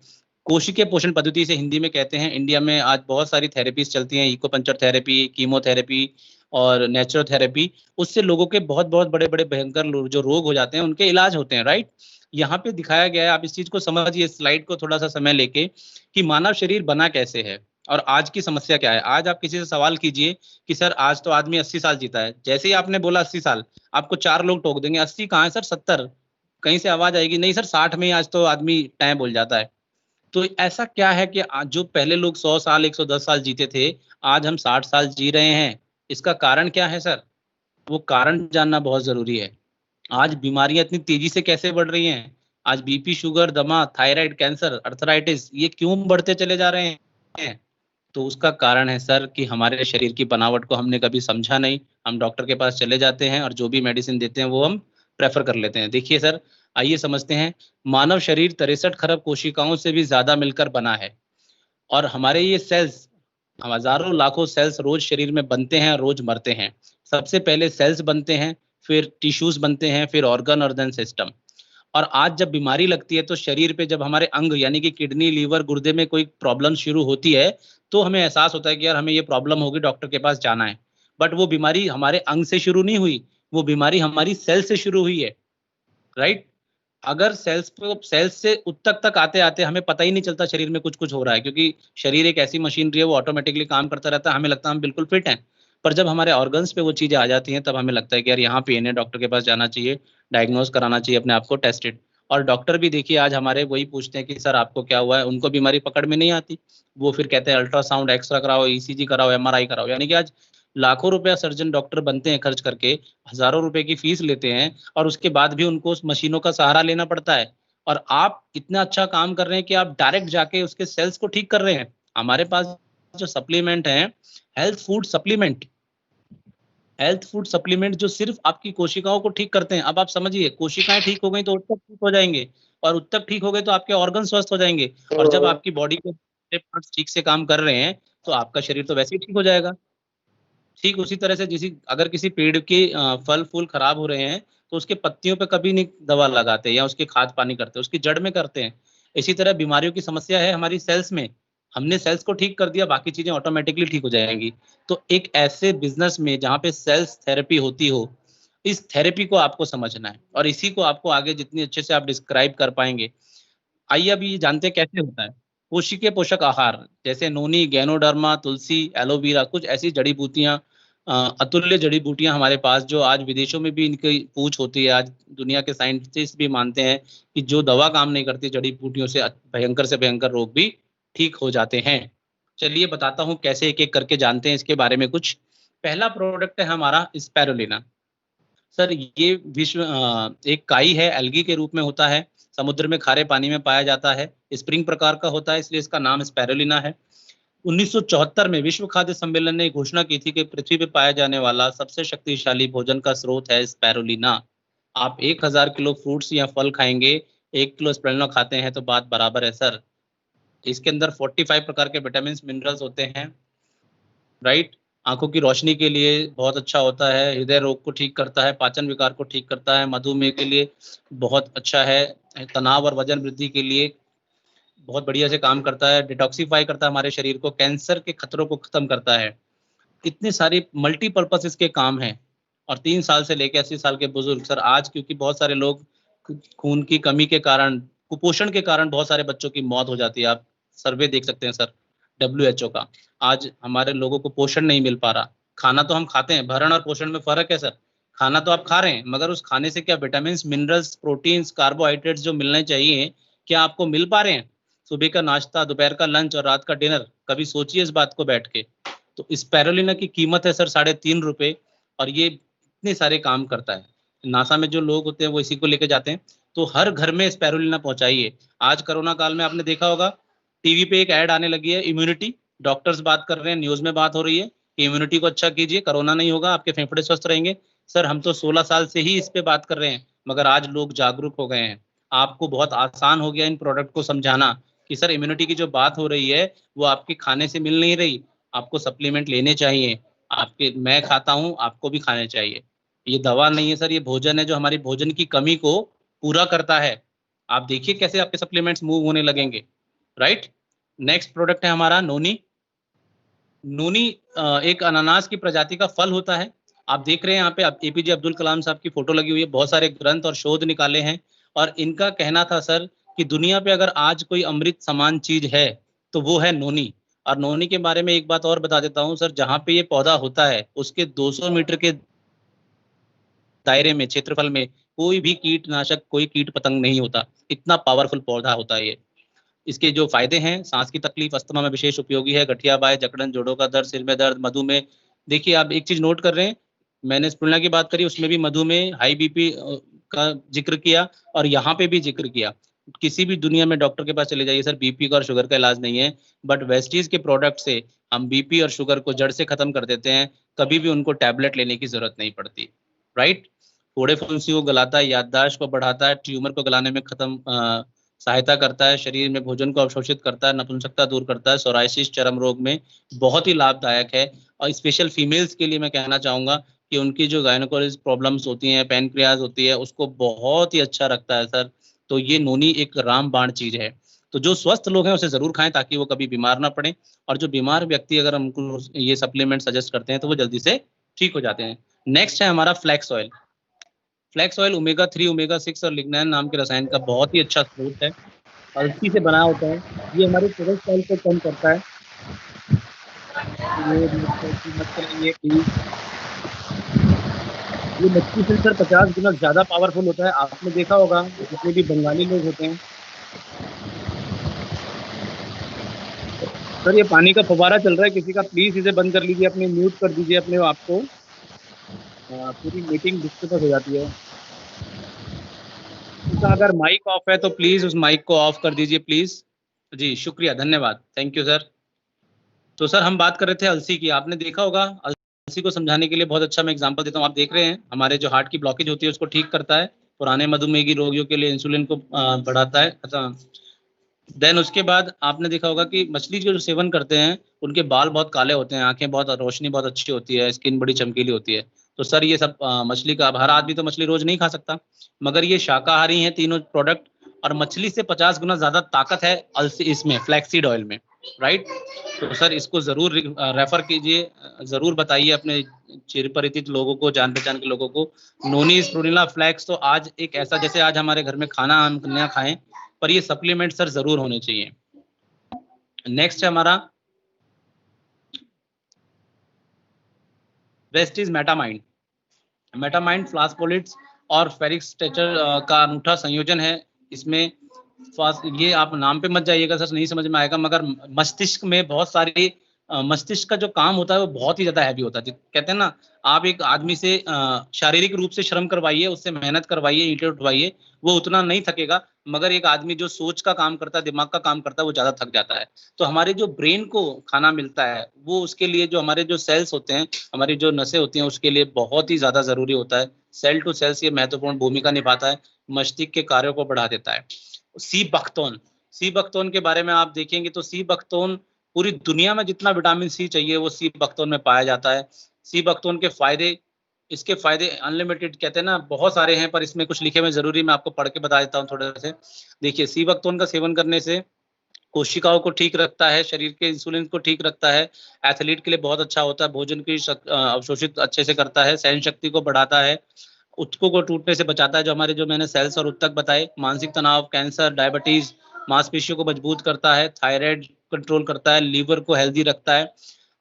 कोशिकीय पोषण पद्धति से हिंदी में कहते हैं। इंडिया में आज बहुत सारी थेरेपीज चलती हैं, इकोपंचर थेरेपी, कीमोथेरेपी और नेचुरोथेरेपी। उससे लोगों के बहुत-बहुत बड़े-बड़े भयंकर जो रोग हो जाते हैं, उनके इलाज होते हैं, राइट? यहाँ पे दिखाया गया है, आप इस चीज़ को समझिए, स्लाइड को थोड़ा-सा समय लेके, कि मानव शरीर बना कैसे है और आज की समस्या क्या है। आज आप किसी से सवाल कीजिए कि सर आज तो आदमी 80 साल जीता है। जैसे ही आपने बोला 80 साल, आपको 4 लोग टोक देंगे, 80 कहाँ है सर, 70। कहीं से आवाज़ आएगी, नहीं सर 60 में ही आज तो आदमी टाइम बोल जाता है। तो ऐसा क्या है कि आज जो पहले लोग 100 साल, 110 साल जीते थे, आज हम 60 साल जी रहे हैं। इसका कारण क्या है सर? वो कारण जानना बहुत ज़रूरी है। आज बीमारियाँ इतनी तेज़ी से कैसे बढ़ रही हैं? आज बीपी, शुगर, दमा, थायराइड, कैंसर, अर्थराइटिस, ये क्यों बढ़ते चले जा रहे हैं? तो उसका कारण है सर कि हमारे शरीर की बनावट को हमने कभी समझा नहीं। हम डॉक्टर के पास चले जाते हैं और जो भी मेडिसिन देते हैं वो हम प्रेफ़र कर लेते हैं। देखिए सर, आइए समझते हैं। मानव शरीर 63 खरब कोशिकाओं से भी ज़्यादा मिलकर बना है और हमारे ये सेल्स, हज़ारों लाखों सेल्स रोज़ शरीर में बनते हैं और रोज़ मरते हैं। सबसे पहले सेल्स बनते हैं, फिर टिश्यूज़ बनते हैं, फिर ऑर्गन और देन सिस्टम। और आज जब बीमारी लगती है तो शरीर पे जब हमारे अंग, यानी कि किडनी, लीवर, गुर्दे में कोई प्रॉब्लम शुरू होती है, तो हमें एहसास होता है कि यार हमें ये प्रॉब्लम होगी, डॉक्टर के पास जाना है। बट वो बीमारी हमारे अंग से शुरू नहीं हुई, वो बीमारी हमारी सेल से शुरू हुई है, राइट? अगर सेल्स से उत्तक तक आते-आते हमें पता ही नहीं चलता शरीर में कुछ-कुछ हो रहा है, क्योंकि शरीर एक ऐसी मशीनरी है, वो ऑटोमैटिकली काम करता रहता है, हमें लगता है हम बिल्कुल फिट हैं। पर जब हमारे ऑर्गन्स पे वो चीज़ें आ जाती हैं, तब हमें लगता है कि यार यहाँ पेन है, डॉक्टर के पास जाना चाहिए, डायग्नोज़ कराना चाहिए अपने आप को, टेस्टेड। और डॉक्टर भी देखिए आज हमारे वही पूछते हैं कि सर आपको क्या हुआ है? उनको बीमारी पकड़ में नहीं आती। वो फिर कहते हैं अल्ट्रासाउंड, एक्स-रे कराओ, ईसीजी कराओ, एमआरआई कराओ। यानी कि आज लाखों रुपया सर्जन डॉक्टर बनते हैं खर्च करके, हज़ारों रुपए की फीस लेते हैं और उसके बाद भी उनको उस मशीनों का सहारा लेना पड़ता है। और आप इतना अच्छा काम कर रहे हैं कि आप डायरेक्ट जाके उसके सेल्स को ठीक कर रहे हैं। हमारे पास जो सप्लीमेंट हैं, health food supplement, health food supplement जो सिर्फ़ आपकी कोशिकाओं को ठीक करते हैं। अब आप समझिए, कोशिकाएँ ठीक हो गई तो ऊतक ठीक हो जाएँगे और ऊतक ठीक हो गए तो आपके ऑर्गन स्वस्थ हो जाएँगे और जब आपकी बॉडी के पार्ट्स ठीक से काम कर रहे हैं, तो आपका शरीर तो वैसे ही ठीक हो जाएगा। ठीक उसी तरह से अगर किसी पेड़ के फल-फूल खराब हो रहे हैं, तो उसके पत्तियों पे कभी नहीं दवा लगाते या उसके खाद-पानी करते, उसकी जड़ में करते हैं। इसी तरह बीमारियों की समस्या है हमारी सेल्स में। हमने सेल्स को ठीक कर दिया, बाकी चीज़ें ऑटोमैटिकली ठीक हो जाएँगी। तो एक ऐसे बिज़नेस में जहाँ पे सेल्स थेरेपी होती हो, इस थेरेपी को आपको समझना है और इसी को आपको आगे जितनी अच्छे से आप डिस्क्राइब कर पाएँगे। आइए अब ये जानते हैं कैसे होता है। कोशिकीय पोषक आहार जैसे नोनी, गैनोडर्मा, तुलसी, एलोवेरा, कुछ ऐसी जड़ी-बूटियाँ, अतुल्य जड़ी-बूटियाँ हमारे पास जो आज विदेशों में भी इनकी पूछ होती है। आज दुनिया के साइंटिस्ट भी मानते हैं कि जो दवा काम नहीं करती, जड़ी-बूटियों से भयंकर से भयंकर रोग भी ठीक हो जाते हैं। चलिए बताता हूँ कैसे एक-एक करके जानते हैं इसके बारे में कुछ। पहला प्रोडक्ट है हमारा स्पाइरुलिना। सर ये एक काई है, एल्गी के रूप में होता है, समुद्र में खारे पानी में पाया जाता है, स्प्रिंग प्रकार का होता है, इसलिए इसका नाम स्पाइरुलिना है। 1974 में विश्व खाद्य सम्मेलन ने घोषणा की थी कि पृथ्वी पे पाया जाने वाला सबसे शक्तिशाली भोजन का स्रोत है स्पाइरुलिना। आप 1000 किलो फ्रूट्स या फल खाएँगे, 1 किलो स्पाइरुलिना खाते हैं तो बात बराबर है सर। इसके अंदर 45 प्रकार के विटामिन्स, मिनरल्स होते हैं। राइट। आंखों की रोशनी के लिए बहुत अच्छा होता है, हृदय रोग को ठीक करता है, पाचन विकार को ठीक करता है, मधुमेह के लिए बहुत अच्छा है, तनाव और वजन वृद्धि के लिए बहुत बढ़िया से काम करता है, डिटॉक्सिफाई करता है हमारे शरीर को, कैंसर के खतरों को खत्म करता है। इतने सारे मल्टीपर्पज इसके काम हैं। और 3 साल से लेकर 80 साल के बुजुर्ग सर, आज क्योंकि बहुत सारे लोग खून की कमी के कारण, कुपोषण के कारण बहुत सारे बच्चों की मौत हो जाती है। आप सर्वे देख सकते हैं सर WHO का। आज हमारे लोगों को पोषण नहीं मिल पा रहा। खाना तो हम खाते हैं, भरण और पोषण में फर्क है सर। खाना तो आप खा रहे हैं, मगर उस खाने से क्या विटामिन, मिनरल्स, प्रोटीन्स, कार्बोहाइड्रेट्स जो मिलने चाहिए, क्या आपको मिल पा रहे हैं? सुबह का नाश्ता, दोपहर का लंच और रात का डिनर, कभी सोचिए इस बात को बैठ के। तो स्पाइरुलिना की कीमत है सर ₹3.5, और ये इतने सारे काम करता है। नासा में जो लोग होते हैं वो इसी को लेके जाते हैं। तो हर घर में स्पाइरुलिना पहुंचाइए। आज कोरोना काल में आपने देखा होगा, टीवी पे एक ऐड आने लगी है, इम्यूनिटी। डॉक्टर्स बात कर रहे हैं, न्यूज में बात हो रही है कि इम्यूनिटी को अच्छा कीजिए, कोरोना नहीं होगा, आपके फेफड़े स्वस्थ रहेंगे। सर हम तो 16 साल से ही इस पे बात कर रहे हैं, मगर आज लोग जागरूक हो गए हैं। आपको बहुत आसान हो गया इन प्रोडक्ट को समझाना कि सर इम्यूनिटी की जो बात हो रही है वो आपके खाने से मिल नहीं रही, आपको सप्लीमेंट लेने चाहिए। आपके, मैं खाता हूँ, आपको भी खाने चाहिए। ये दवा नहीं है सर, ये भोजन है जो हमारी भोजन की कमी को पूरा करता है। आप देखिए कैसे आपके सप्लीमेंट्स मूव होने लगेंगे, राइट। नेक्स्ट प्रोडक्ट है हमारा नोनी। नोनी एक अनानास की प्रजाति का फल होता है। आप देख रहे हैं यहाँ पे APJ अब्दुल कलाम साहब की फोटो लगी हुई है, बहुत सारे ग्रंथ और शोध निकाले हैं। और इनका कहना था सर कि दुनिया पे अगर आज कोई अमृत समान चीज है तो वो है नोनी। और नोनी के बारे में एक बात और बता देता हूँ सर, जहाँ पे ये पौधा होता है उसके 200 मीटर के दायरे में, क्षेत्रफल में कोई भी कीटनाशक, कोई कीट पतंग नहीं होता। इतना पावरफुल पौधा होता है ये। इसके जो फायदे हैं, सांस की तकलीफ, अस्थमा में विशेष उपयोगी है, गठिया बाय, जकड़न, जोड़ों का दर्द, सिर में दर्द, मधुमेह। देखिए आप एक चीज नोट कर रहे हैं, मैंने स्पिरुलिना की बात करी, उसमें भी मधुमेह, हाई BP का जिक्र किया, और यहाँ पे भी जिक्र किया। किसी भी दुनिया में डॉक्टर के पास चले जाइए सर, BP का और शुगर का इलाज नहीं है, बट वेस्टीज के प्रोडक्ट से हम BP और शुगर को जड़ से खत्म कर देते हैं। कभी भी उनको टैबलेट लेने की जरूरत नहीं पड़ती, राइट। फोड़े फुंसी को गलाता है, याददाश्त को बढ़ाता है, ट्यूमर को गलाने में सहायता करता है, शरीर में भोजन को अवशोषित करता है, नपुंसकता दूर करता है, सोराइसिस, चर्म रोग में बहुत ही लाभदायक है। और स्पेशल फीमेल्स के लिए मैं कहना चाहूंगा कि उनकी जो गायनोकोलॉजिस प्रॉब्लम्स होती हैं, पैनक्रियाज होती है, उसको बहुत ही अच्छा रखता है सर। तो ये नोनी एक रामबाण चीज है। तो जो स्वस्थ लोग हैं उसे जरूर खाएं ताकि वो कभी बीमार ना पड़े। और जो बीमार व्यक्ति अगर हमको ये सप्लीमेंट सजेस्ट करते हैं तो वो जल्दी से ठीक हो जाते हैं। नेक्स्ट है हमारा flax oil. Flax oil omega 3, omega 6 और लिग्नाइन नाम के रसायन का बहुत ही अच्छा स्रोत है, अलसी से बना होता है। ये हमारे कोलेस्ट्रॉल को कम करता है। ये मत कराइए प्लीज। ये मच्छी से सर 50 गुना ज्यादा पावरफुल होता है। आपने देखा होगा जितने भी बंगाली लोग होते हैं सर, ये पानी का फव्वारा चल रहा है किसी का, प्लीज इसे बंद कर लीजिए, अपने म्यूट कर दीजिए अपने आप को। पूरी मीटिंग डिस्टर्ब हो जाती है। उसका अगर माइक ऑफ है तो प्लीज उस माइक को ऑफ कर दीजिए प्लीज। जी शुक्रिया, धन्यवाद, थैंक यू सर। तो सर हम बात कर रहे थे अलसी की। आपने देखा होगा, अलसी को समझाने के लिए बहुत अच्छा मैं एग्जांपल देता हूँ। आप देख रहे हैं हमारे जो हार्ट की ब्लॉकेज होती है उसको ठीक करता है, पुराने मधुमेह की रोगियों के लिए इंसुलिन को बढ़ाता है। अच्छा, देन उसके बाद आपने देखा होगा कि मछली जो सेवन करते हैं उनके बाल बहुत काले होते हैं, आंखें बहुत, रोशनी बहुत अच्छी होती है, स्किन बड़ी चमकीली होती है। तो सर ये सब मछली का, हर आदमी तो मछली रोज नहीं खा सकता, मगर ये शाकाहारी हैं तीनों प्रोडक्ट। और मछली से 50 गुना ज्यादा ताकत है अलसी इसमें, फ्लैक्सीड ऑयल में, राइट। तो सर इसको जरूर रेफर कीजिए, जरूर बताइए अपने चिरपरिचित लोगों को, जान पहचान के लोगों को। नोनी, स्पिरुलिना, फ्लैक्स तो आज एक ऐसा, जैसे आज हमारे घर में खाना हम न खाएं, पर ये सप्लीमेंट सर जरूर होने चाहिए। नेक्स्ट है हमारा वेस्टीज मेटामाइंड। मेटामाइंड फ्लास्पोलिट्स और फेरिक स्ट्रेचर का अनूठा संयोजन है। इसमें ये आप नाम पे मत जाइएगा सर, नहीं समझ में आएगा, मगर मस्तिष्क में बहुत सारी मस्तिष्क का जो काम होता है वो बहुत ही ज्यादा हैवी होता है। कहते हैं ना, आप एक आदमी से शारीरिक रूप से श्रम करवाइए, उससे मेहनत करवाइए, ईंटें उठवाइए, वो उतना नहीं थकेगा, मगर एक आदमी जो सोच का काम करता है, दिमाग का काम करता है, वो ज्यादा थक जाता है। तो हमारे जो ब्रेन को खाना मिलता है वो उसके लिए, जो हमारे जो सेल्स होते हैं, हमारी जो नसें होती हैं, उसके लिए बहुत ही ज्यादा जरूरी होता है। सेल टू सेल्स ये महत्वपूर्ण भूमिका निभाता है, मस्तिष्क के कार्यों को बढ़ा देता है। सी बख्तौन, सी बख्तौन के बारे में आप देखेंगे तो सी बख्तौन पूरी दुनिया में जितना विटामिन सी चाहिए वो सी बख्तौन में पाया जाता है। सी बख्तौन के फायदे, इसके फायदे अनलिमिटेड कहते हैं ना, बहुत सारे हैं, पर इसमें कुछ लिखे हुए जरूरी मैं आपको पढ़ के बता देता हूँ थोड़े से। देखिए, सी बख्तौन का सेवन करने से कोशिकाओं को ठीक रखता है, शरीर के इंसुलिन को ठीक रखता है, एथलीट के लिए बहुत अच्छा होता है, भोजन की अवशोषित अच्छे से करता है, सहन शक्ति को बढ़ाता है, ऊतकों को टूटने से बचाता है, जो हमारे जो मैंने सेल्स और ऊतक बताए, मानसिक तनाव, कैंसर, डायबिटीज, मांसपेशियों को मजबूत करता है, थायराइड कंट्रोल करता है, लीवर को हेल्दी रखता है।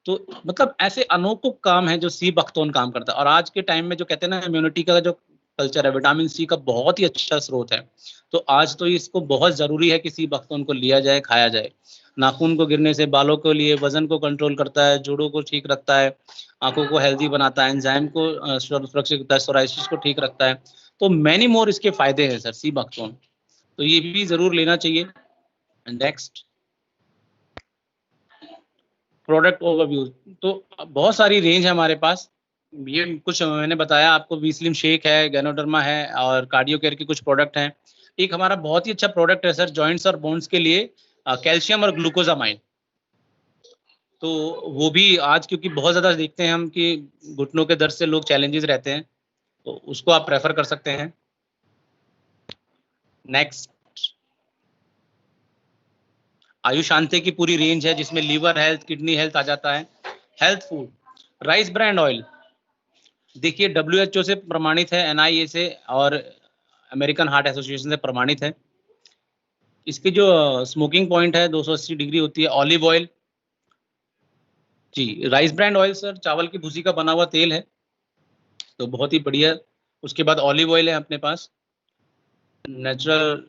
तो मतलब ऐसे अनोखो काम है जो सी बख्तौन काम करता है। और आज के टाइम में जो कहते हैं ना, इम्यूनिटी का जो कल्चर है, विटामिन सी का बहुत ही अच्छा स्रोत है। तो आज तो इसको बहुत जरूरी है कि सी बख्तौन को लिया जाए, खाया जाए। नाखून को गिरने से, बालों के लिए, वजन को कंट्रोल करता है, जोड़ों को ठीक रखता है, आंखों को हेल्दी बनाता है, एंजाइम को सुरक्षित करता है, सोराइसिस को ठीक रखता है। तो मैनी मोर इसके फायदे हैं सर सी बख्तौन, तो ये भी जरूर लेना चाहिए। Next, product overview. तो बहुत सारी रेंज है हमारे पास, ये कुछ मैंने बताया आपको। वीस्लिम शेक है, गैनोडर्मा है, और कार्डियो केयर के कुछ प्रोडक्ट हैं। एक हमारा बहुत ही अच्छा प्रोडक्ट है सर जॉइंट्स और बोन्स के लिए, कैल्शियम और ग्लूकोजामाइन। तो वो भी आज क्योंकि बहुत ज्यादा देखते हैं हम कि घुटनों के दर्द से लोग चैलेंजेस रहते हैं, तो उसको आप प्रेफर कर सकते हैं। नेक्स्ट, आयुशांति की पूरी रेंज है जिसमें लीवर हेल्थ, किडनी हेल्थ आ जाता है। Health food, rice brand oil, देखिए WHO से प्रमाणित है, NIA से और अमेरिकन हार्ट एसोसिएशन से प्रमाणित है। इसकी जो स्मोकिंग पॉइंट है 280 डिग्री होती है। ऑलिव ऑयल जी, राइस ब्रांड ऑयल सर चावल की भूसी का बना हुआ तेल है, तो बहुत ही बढ़िया। उसके बाद ऑलिव ऑयल है अपने पास, natural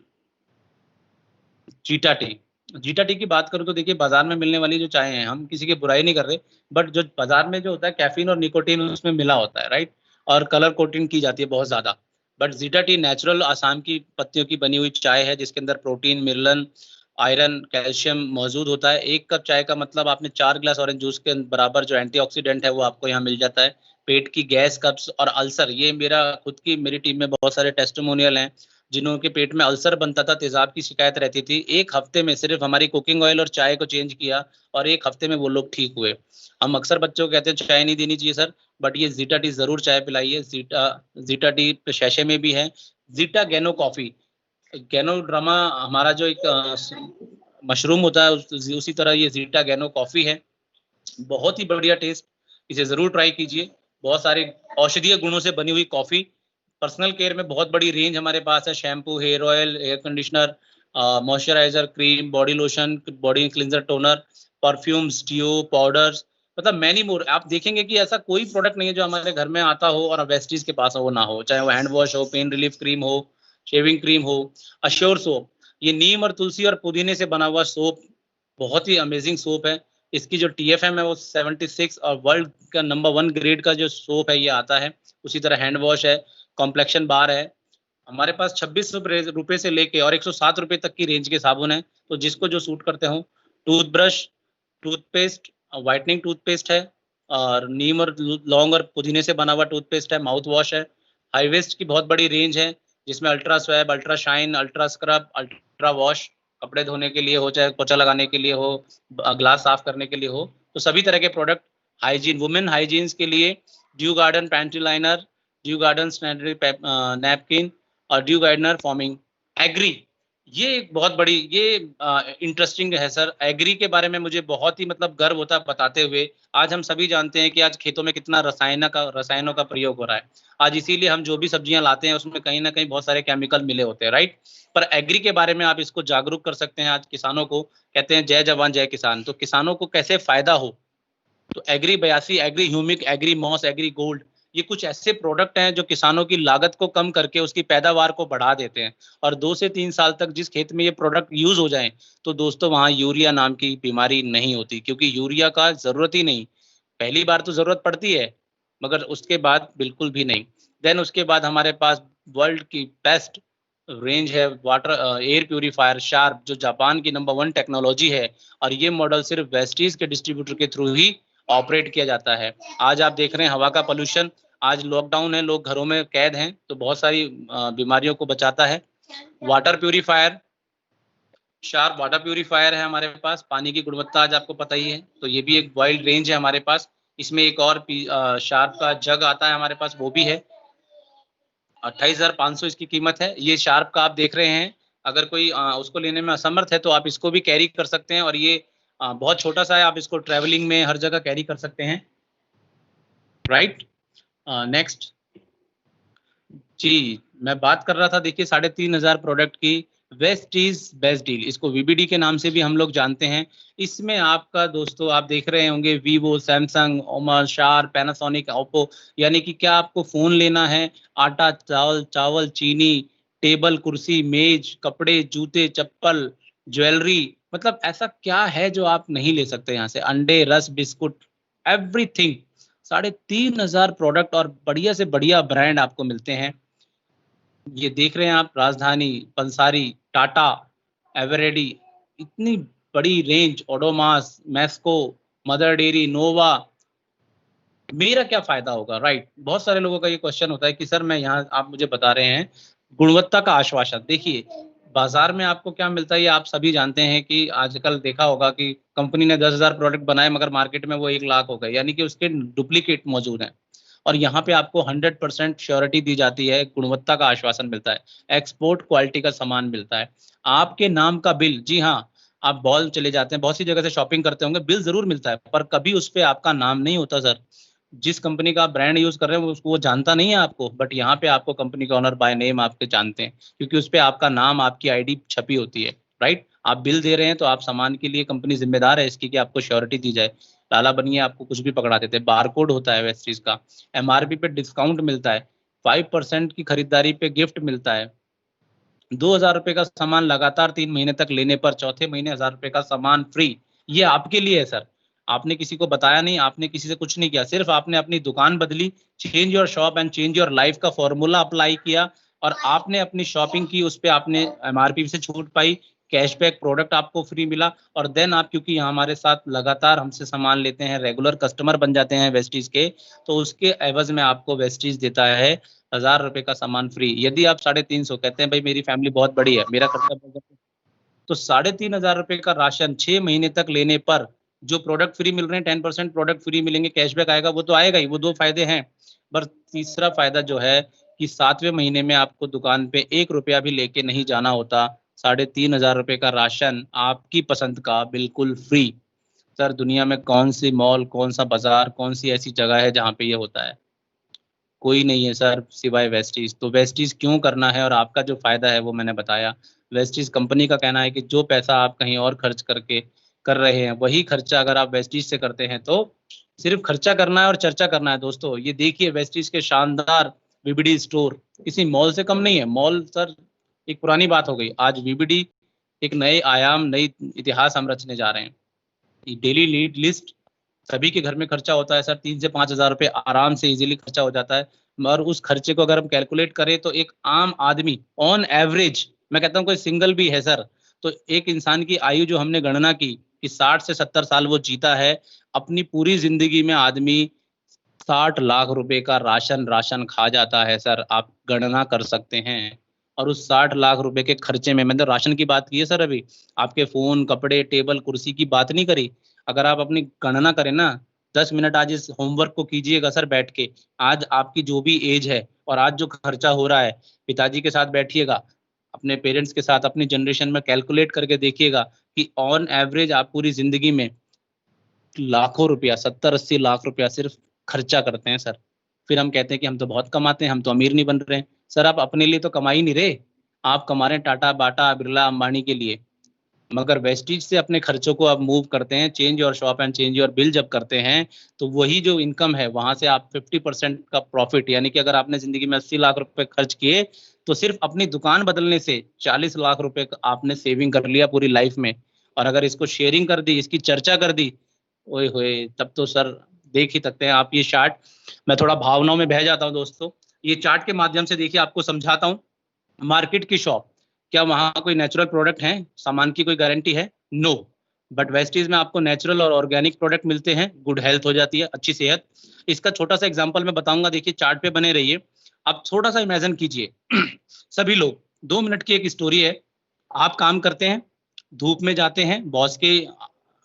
zeta tea. Zeta tea की बात करूं तो देखिए, बाजार में मिलने वाली जो चाय है, हम किसी की बुराई नहीं कर रहे, बट जो बाजार में जो होता है कैफीन और निकोटीन उसमें मिला होता है, राइट, और कलर कोटिंग की जाती है बहुत ज्यादा। But zeta T natural Assam की पत्तियों की बनी हुई चाय है, जिसके अंदर प्रोटीन, मिनरल, आयरन, कैल्शियम मौजूद होता है। एक कप चाय का मतलब आपने 4 गिलास ऑरेंज जूस के बराबर जो एंटीऑक्सीडेंट है वो आपको यहाँ मिल जाता है। पेट की गैस, कब्ज और अल्सर, ये मेरी टीम में बहुत सारे टेस्टिमोनियल हैं जिन्हों के पेट में अल्सर बनता था, तेजाब की शिकायत रहती थी, एक हफ्ते में सिर्फ हमारी कुकिंग ऑयल और चाय को चेंज किया और एक हफ्ते में वो लोग ठीक हुए। हम अक्सर बच्चों को कहते हैं चाय नहीं देनी चाहिए सर, बट ये जीटा टी जरूर चाय पिलाइए। जीटा टी शैशे में भी है। जीटा गैनो कॉफी, गैनोड्रामा हमारा जो एक मशरूम होता है उसी तरह ये जीटा गैनो कॉफी है, बहुत ही बढ़िया टेस्ट, इसे जरूर ट्राई कीजिए। बहुत सारे औषधीय गुणों से बनी हुई कॉफी। पर्सनल केयर में बहुत बड़ी रेंज हमारे पास है, shampoo, hair oil, air conditioner, moisturiser, cream, body lotion, body cleanser, toner, perfumes, deo, powders, मतलब मैनी मोर। आप देखेंगे कि ऐसा कोई प्रोडक्ट नहीं है जो हमारे घर में आता हो और वेस्टीज के पास हो ना हो, चाहे वो हैंड वॉश हो, पेन रिलीफ क्रीम हो, शेविंग क्रीम हो, अश्योर सोप, ये नीम और तुलसी और पुदीने से बना हुआ सोप, बहुत ही अमेजिंग सोप है। इसकी जो TFM है वो 76 और वर्ल्ड का नंबर 1 ग्रेड का जो सोप है ये आता है। उसी तरह हैंड वॉश है, कॉम्प्लेक्शन बार है। हमारे पास 26 रुपए से लेके और 107 रुपए तक की रेंज के साबुन है, तो जिसको जो सूट करते हो। टूथब्रश, टूथपेस्ट, व्हाइटनिंग टूथपेस्ट है, और नीम और लौंग और पुदीने से बना हुआ टूथपेस्ट है। माउथ वॉश है। हाईवेस्ट की बहुत बड़ी रेंज है जिसमें ultra swab, ultra shine, ultra scrub, ultra wash, कपड़े धोने के लिए हो, चाहे पोछा लगाने के लिए हो, ग्लास साफ करने के लिए हो, तो सभी तरह के प्रोडक्ट। हाइजीन, वुमेन हाइजीन्स के लिए due garden pantry liner, due garden sanitary napkin और ड्यू गार्डनर फॉर्मिंग। एग्री, ये एक बहुत बड़ी ये इंटरेस्टिंग है सर। एग्री के बारे में मुझे बहुत ही मतलब गर्व होता है बताते हुए। आज हम सभी जानते हैं कि आज खेतों में कितना रसायनों का प्रयोग हो रहा है। आज इसीलिए हम जो भी सब्जियां लाते हैं उसमें कहीं ना कहीं बहुत सारे केमिकल मिले होते हैं, राइट। पर एग्री के बारे में आप इसको जागरूक कर सकते हैं। आज किसानों को कहते हैं जय जवान जय किसान, तो किसानों को कैसे फायदा हो, तो agri 82, agri humic, agri moss, agri gold, ये कुछ ऐसे प्रोडक्ट हैं जो किसानों की लागत को कम करके उसकी पैदावार को बढ़ा देते हैं। और 2 से 3 साल तक जिस खेत में ये प्रोडक्ट यूज हो जाएं, तो दोस्तों वहां यूरिया नाम की बीमारी नहीं होती, क्योंकि यूरिया का जरूरत ही नहीं। पहली बार तो जरूरत पड़ती है, मगर उसके बाद बिल्कुल भी नहीं। देन उसके बाद हमारे पास वर्ल्ड की बेस्ट रेंज है वाटर एयर प्यूरिफायर शार्प, जो जापान की नंबर 1 टेक्नोलॉजी है, और ये मॉडल सिर्फ वेस्टीज के डिस्ट्रीब्यूटर के थ्रू ही ऑपरेट किया जाता है। आज आप देख रहे हैं हवा का पोल्यूशन, आज लॉकडाउन है, लोग घरों में कैद हैं, तो बहुत सारी बीमारियों को बचाता है। Water purifier sharp water purifier है हमारे पास। पानी की गुणवत्ता आज आपको पता ही है, तो ये भी एक वाइड रेंज है हमारे पास। इसमें एक और शार्प का जग आता है हमारे पास, वो भी है। 28,500 इसकी कीमत है। ये शार्प का आप देख रहे हैं, अगर कोई उसको लेने में असमर्थ है तो आप इसको भी कैरी कर सकते हैं, और ये बहुत छोटा सा है, आप इसको ट्रैवलिंग में हर जगह कैरी कर सकते हैं, राइट। नेक्स्ट जी, मैं बात कर रहा था, देखिए 3,500 प्रोडक्ट की वेस्टीज बेस्ट डील, इसको वीबीडी के नाम से भी हम लोग जानते हैं। इसमें आपका दोस्तों आप देख रहे होंगे Vivo, Samsung, Omar, sharp, Panasonic, Oppo, यानी कि क्या आपको फोन लेना है, आटा, चावल, चीनी, टेबल, कुर्सी, मेज, कपड़े, जूते, चप्पल, ज्वेलरी, मतलब ऐसा क्या है जो आप नहीं ले सकते यहाँ से, अंडे, रस, बिस्कुट, एवरीथिंग। 3,500 प्रोडक्ट और बढ़िया से बढ़िया ब्रांड आपको मिलते हैं। ये देख रहे हैं आप, राजधानी, पंसारी, टाटा, एवरेडी, इतनी बड़ी रेंज, ओडोमास, मैस्को, मदर डेयरी, नोवा। मेरा क्या फायदा होगा, राइट। बहुत सारे लोगों का ये क्वेश्चन होता है कि सर मैं यहाँ, आप मुझे बता रहे हैं गुणवत्ता का आश्वासन। देखिए बाजार में आपको क्या मिलता है, ये आप सभी जानते हैं कि आजकल देखा होगा कि कंपनी ने 10,000 प्रोडक्ट बनाए मगर मार्केट में वो 1 लाख हो गए, यानी कि उसके डुप्लीकेट मौजूद हैं। और यहाँ पे आपको 100% श्योरिटी दी जाती है, गुणवत्ता का आश्वासन मिलता है, एक्सपोर्ट क्वालिटी का सामान मिलता है, आपके नाम का बिल। जी हाँ, आप बॉल चले जाते हैं, बहुत सी जगह से शॉपिंग करते होंगे, बिल जरूर मिलता है पर कभी उस पर आपका नाम नहीं होता सर। जिस कंपनी का आप ब्रांड यूज कर रहे हैं वो जानता नहीं है आपको, बट यहाँ पे आपको कंपनी का ऑनर बाय नेम आपके जानते हैं, क्योंकि उस पर आपका नाम, आपकी आईडी छपी होती है, राइट। आप बिल दे रहे हैं तो आप सामान के लिए कंपनी जिम्मेदार है इसकी कि आपको श्योरिटी दी जाए। लाला बनिए आपको कुछ भी पकड़ा देते हैं। बारकोड होता है वेस्टीज का, एमआरपी पे डिस्काउंट मिलता है, 5% की खरीदारी पे गिफ्ट मिलता है, 2,000 रुपए का सामान लगातार 3 महीने तक लेने पर चौथे महीने 1,000 रुपए का सामान फ्री। ये आपके लिए है सर, आपने किसी को बताया नहीं, आपने किसी से कुछ नहीं किया, सिर्फ आपने अपनी दुकान बदली, change your shop and change your life का फॉर्मूला अप्लाई किया, और आपने अपनी शॉपिंग की, उस पर आपने एमआरपी से छूट पाई, कैशबैक प्रोडक्ट आपको फ्री मिला, और देन आप क्योंकि यहाँ हमारे साथ लगातार हमसे सामान लेते हैं, रेगुलर कस्टमर बन जाते हैं वेस्टीज के, तो उसके एवज में आपको वेस्टीज देता है 1,000 रुपए का सामान फ्री। यदि आप 350 कहते हैं भाई मेरी फैमिली बहुत बड़ी है, मेरा खर्चा बढ़ जाता है, तो 3,500 रुपए का राशन 6 महीने तक लेने पर जो प्रोडक्ट फ्री मिल रहे हैं, 10% प्रोडक्ट फ्री मिलेंगे, कैशबैक आएगा, वो तो आएगा ही, वो 2 फायदे हैं। पर तीसरा फायदा जो है कि 7वें महीने में आपको दुकान पे 1 रुपया भी लेके नहीं जाना होता, 3,500 रुपए का राशन आपकी पसंद का बिल्कुल फ्री। सर दुनिया में कौन सी मॉल, कौन सा बाजार, कौन सी ऐसी जगह है जहाँ पे ये होता है? कोई नहीं है सर सिवाय वेस्टीज। तो वेस्टीज क्यों करना है, और आपका जो फायदा है वो मैंने बताया। वेस्टीज कंपनी का कहना है कि जो पैसा आप कहीं और खर्च करके कर रहे हैं, वही खर्चा अगर आप वेस्टीज से करते हैं तो सिर्फ खर्चा करना है और चर्चा करना है। दोस्तों ये देखिए वेस्टीज के शानदार वीबीडी स्टोर किसी मॉल से कम नहीं है। मॉल सर एक पुरानी बात हो गई, आज वीबीडी एक नए आयाम, नई इतिहास हम रचने जा रहे हैं। डेली नीड लिस्ट, सभी के घर में खर्चा होता है सर, 3 से 5,000 रुपए आराम से इजीली खर्चा हो जाता है। और उस खर्चे को अगर हम कैलकुलेट करें तो एक आम आदमी ऑन एवरेज, मैं कहता हूँ कोई सिंगल भी है सर, तो एक इंसान की आयु जो हमने गणना की कि 60 से 70 साल वो जीता है, अपनी पूरी जिंदगी में आदमी 60 लाख रुपए का राशन खा जाता है सर, आप गणना कर सकते हैं। और उस 60 लाख रुपए के खर्चे में, मैंने राशन की बात की है सर अभी, आपके फोन, कपड़े, टेबल, कुर्सी की बात नहीं करी। अगर आप अपनी गणना करें ना, 10 मिनट आज इस होमवर्क को कीजिएगा सर बैठ के, आज आपकी जो भी एज है और आज जो खर्चा हो रहा है, पिताजी के साथ बैठिएगा, अपने पेरेंट्स के साथ अपनी जनरेशन में कैलकुलेट करके देखिएगा कि ऑन एवरेज आप पूरी जिंदगी में लाखों रुपया, 70-80 लाख रुपया सिर्फ खर्चा करते हैं सर। फिर हम कहते हैं कि हम तो बहुत कमाते हैं, हम तो अमीर नहीं बन रहे हैं। सर आप अपने लिए तो कमा ही नहीं रहे, आप कमा रहे हैं टाटा, बाटा, बिरला, अंबानी के लिए। मगर वेस्टीज से अपने खर्चों को आप मूव करते हैं, change your shop and change your bill जब करते हैं, तो वही जो इनकम है वहां से आप 50% का प्रॉफिट, यानी कि अगर आपने जिंदगी में 80 लाख रुपए खर्च किए तो सिर्फ अपनी दुकान बदलने से 40 लाख रुपए आपने सेविंग कर लिया पूरी लाइफ में। और अगर इसको शेयरिंग कर दी, इसकी चर्चा कर दी, ओए होए, तब तो सर देख ही सकते हैं आप ये चार्ट। मैं थोड़ा भावनाओं में बह जाता हूँ दोस्तों, ये चार्ट के माध्यम से देखिए आपको समझाता हूँ। मार्केट की शॉप, क्या वहां कोई नेचुरल प्रोडक्ट है, सामान की कोई गारंटी है? नो। बट वेस्टीज में आपको नेचुरल और ऑर्गेनिक प्रोडक्ट मिलते हैं, गुड हेल्थ हो जाती है, अच्छी सेहत। इसका छोटा सा एग्जांपल मैं बताऊंगा, देखिए चार्ट पे बने रहिए। आप थोड़ा सा इमेजिन कीजिए सभी लोग, 2 मिनट की एक स्टोरी है। आप काम करते हैं, धूप में जाते हैं, बॉस के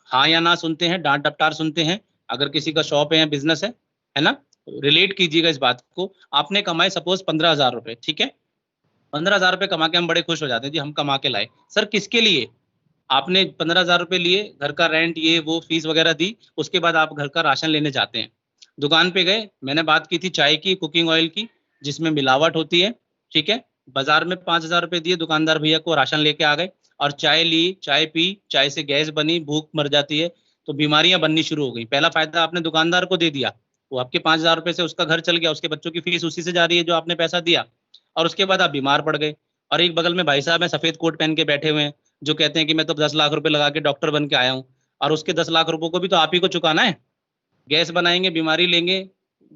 हाँ या ना सुनते हैं, डांट डपटार सुनते हैं। अगर किसी का शॉप है या बिजनेस है ना, रिलेट कीजिएगा इस बात को। आपने कमाए सपोज 15,000 रुपए, ठीक है, 15,000 रुपए कमा के हम बड़े खुश हो जाते हैं जी, हम कमा के लाए। सर किसके लिए? आपने 15,000 रुपए लिए, घर का रेंट ये वो फीस वगैरह दी, उसके बाद आप घर का राशन लेने जाते हैं। दुकान पे गए, मैंने बात की थी चाय की, कुकिंग ऑयल की, जिसमें मिलावट होती है, ठीक है। बाजार में 5,000 रुपए दिए दुकानदार भैया को, राशन लेके आ गए और चाय ली, चाय पी, चाय से गैस बनी, भूख मर जाती है, तो बीमारियां बननी शुरू हो गई। पहला फायदा आपने दुकानदार को दे दिया, वो आपके 5,000 रुपए से उसका घर चल गया, उसके बच्चों की फीस उसी से जा रही है जो आपने पैसा दिया, और उसके बाद आप बीमार पड़ गए। और एक बगल में भाई साहब है सफेद कोट पहन के बैठे हुए हैं, जो कहते हैं कि मैं तो 10 लाख रुपए लगा के डॉक्टर बन के आया हूँ, और उसके 10 लाख रुपए को भी तो आप ही को चुकाना है। गैस बनाएंगे, बीमारी लेंगे,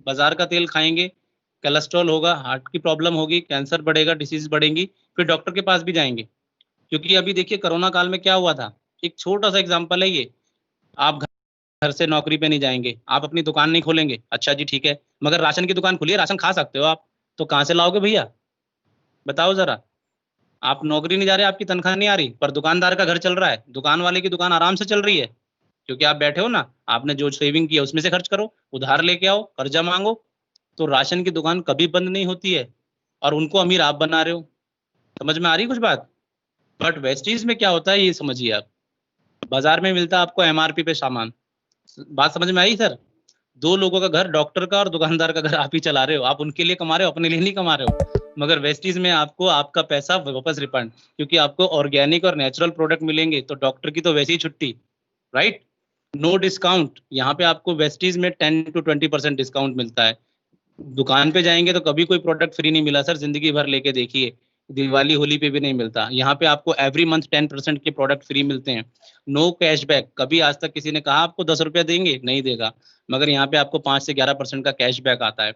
बाजार का तेल खाएंगे, कोलेस्ट्रॉल होगा, हार्ट की प्रॉब्लम होगी, कैंसर बढ़ेगा, डिसीज बढ़ेंगी, फिर डॉक्टर के पास भी जाएंगे। क्योंकि अभी देखिए कोरोना काल में क्या हुआ था, एक छोटा सा एग्जांपल है ये। आप घर से नौकरी पे नहीं जाएंगे, आप अपनी दुकान नहीं खोलेंगे, अच्छा जी ठीक है, मगर राशन की दुकान खुली है, राशन खा सकते हो आप, तो कहाँ से लाओगे भैया, बताओ जरा। आप नौकरी नहीं जा रहे, आपकी तनख्वाह नहीं आ रही, पर दुकानदार का घर चल रहा है, दुकान वाले की दुकान आराम से चल रही है, क्योंकि आप बैठे हो ना, आपने जो सेविंग किया उसमें से खर्च करो, उधार लेके आओ, कर्जा मांगो। तो राशन की दुकान कभी बंद नहीं होती है, और उनको अमीर आप बना रहे हो। समझ में आ रही कुछ बात? बट वेस्टीज में क्या होता है ये समझिए आप, बाजार में मिलता है आपको एमआरपी पे सामान। बात समझ में आई सर? दो लोगों का घर, डॉक्टर का और दुकानदार का घर, आप ही चला रहे हो, आप उनके लिए कमा रहे हो, अपने लिए नहीं कमा रहे हो। मगर वेस्टीज में आपको आपका पैसा वापस रिफंड, क्योंकि आपको ऑर्गेनिक और नेचुरल प्रोडक्ट मिलेंगे, तो डॉक्टर की तो वैसी ही छुट्टी, राइट। नो डिस्काउंट, यहाँ पे आपको वेस्टीज में 10 to 20% डिस्काउंट मिलता है। दुकान पे जाएंगे तो कभी कोई प्रोडक्ट फ्री नहीं मिला सर, जिंदगी भर लेके देखिए, दिवाली होली पे भी नहीं मिलता। यहाँ पे आपको एवरी मंथ 10% के प्रोडक्ट फ्री मिलते हैं। नो कैशबैक, कभी आज तक किसी ने कहा आपको 10 रुपया देंगे, नहीं देगा, मगर यहाँ पे आपको 5 से 11% का कैशबैक आता है।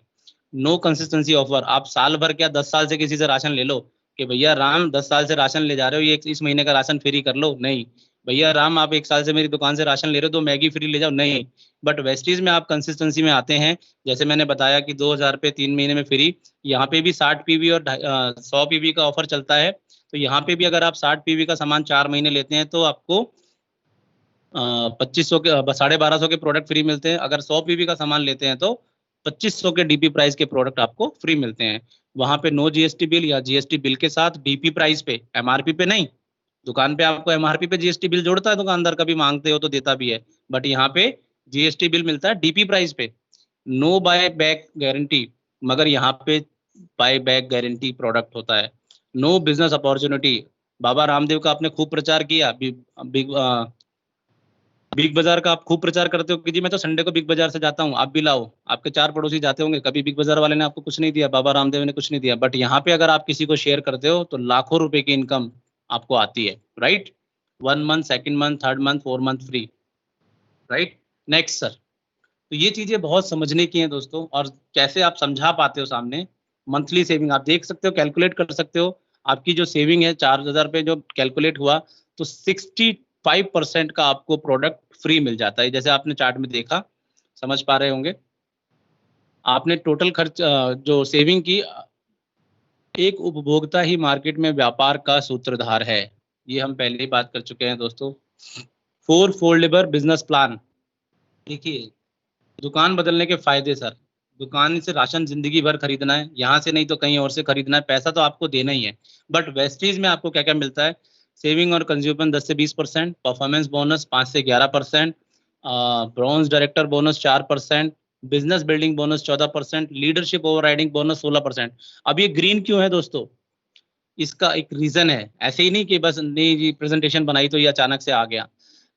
नो कंसिस्टेंसी ऑफर, आप साल भर क्या 10 साल से किसी से राशन ले लो, कि भैया राम 10 साल से राशन ले जा रहे हो, ये इस महीने का राशन फ्री कर लो, नहीं। भैया राम आप 1 साल से मेरी दुकान से राशन ले रहे हो, तो मैगी फ्री ले जाओ, नहीं। बट वेस्टीज में आप कंसिस्टेंसी में आते हैं, जैसे मैंने बताया कि 2,000 रुपये 3 महीने में फ्री। यहाँ पे भी 60 पीवी और 100 पीवी का ऑफर चलता है। तो यहाँ पे भी अगर आप 60 पीवी का सामान 4 महीने लेते हैं तो आपको 2500 के 1250 के प्रोडक्ट फ्री मिलते हैं। अगर 100 पीवी का सामान लेते हैं तो 2500 के डीपी प्राइस के प्रोडक्ट आपको फ्री मिलते हैं। वहां पे नो जीएसटी बिल या जीएसटी बिल के साथ डीपी प्राइस पे, एमआरपी पे नहीं। दुकान पे आपको एमआरपी पे जीएसटी बिल जोड़ता है दुकानदार, कभी मांगते हो तो देता भी है, बट यहाँ पे जीएसटी बिल मिलता है डीपी प्राइस पे। नो बाय बैक गारंटी, मगर यहाँ पे बाय बैक गारंटी प्रोडक्ट होता है। No business opportunity, Baba Ramdev का आपने खूब प्रचार किया, बिग बाजार का आप खूब प्रचार करते हो कि जी मैं तो संडे को बिग बाजार से जाता हूँ, आप भी लाओ। आपके 4 पड़ोसी जाते होंगे, कभी बिग बाजार वाले ने आपको कुछ नहीं दिया, बाबा रामदेव ने कुछ नहीं दिया, बट यहाँ पे अगर आप किसी को शेयर करते हो तो लाखों रुपए की इनकम आपको आती है, right. 1 month, second month, third month, 4 month free, right. Next sir, तो ये चीजें बहुत समझने की हैं दोस्तों, और कैसे आप समझा पाते हो सामने। मंथली सेविंग आप देख सकते हो, कैलकुलेट कर सकते हो। आपकी जो सेविंग है 4,000 रुपये जो कैलकुलेट हुआ, तो 65% का आपको प्रोडक्ट फ्री मिल जाता है, जैसे आपने चार्ट में देखा, समझ पा रहे होंगे। आपने टोटल खर्च जो सेविंग की, एक उपभोक्ता ही मार्केट में व्यापार का सूत्रधार है, ये हम पहले ही बात कर चुके हैं दोस्तों। 4 फोल्डेबल बिजनेस प्लान, देखिए दुकान बदलने के फायदे सर। दुकान से राशन जिंदगी भर खरीदना है, यहाँ से नहीं तो कहीं और से खरीदना है, पैसा तो आपको देना ही है। बट वेस्टीज में आपको क्या क्या मिलता है? सेविंग और कंज्यूमर 10 से 20%, परफॉर्मेंस बोनस 5 से 11%, bronze director bonus 4%, business building bonus 14%, leadership overriding bonus 16%। अब ये ग्रीन क्यों है दोस्तों? इसका एक रीजन है, ऐसे ही नहीं कि बस नहीं जी प्रेजेंटेशन बनाई तो ये अचानक से आ गया।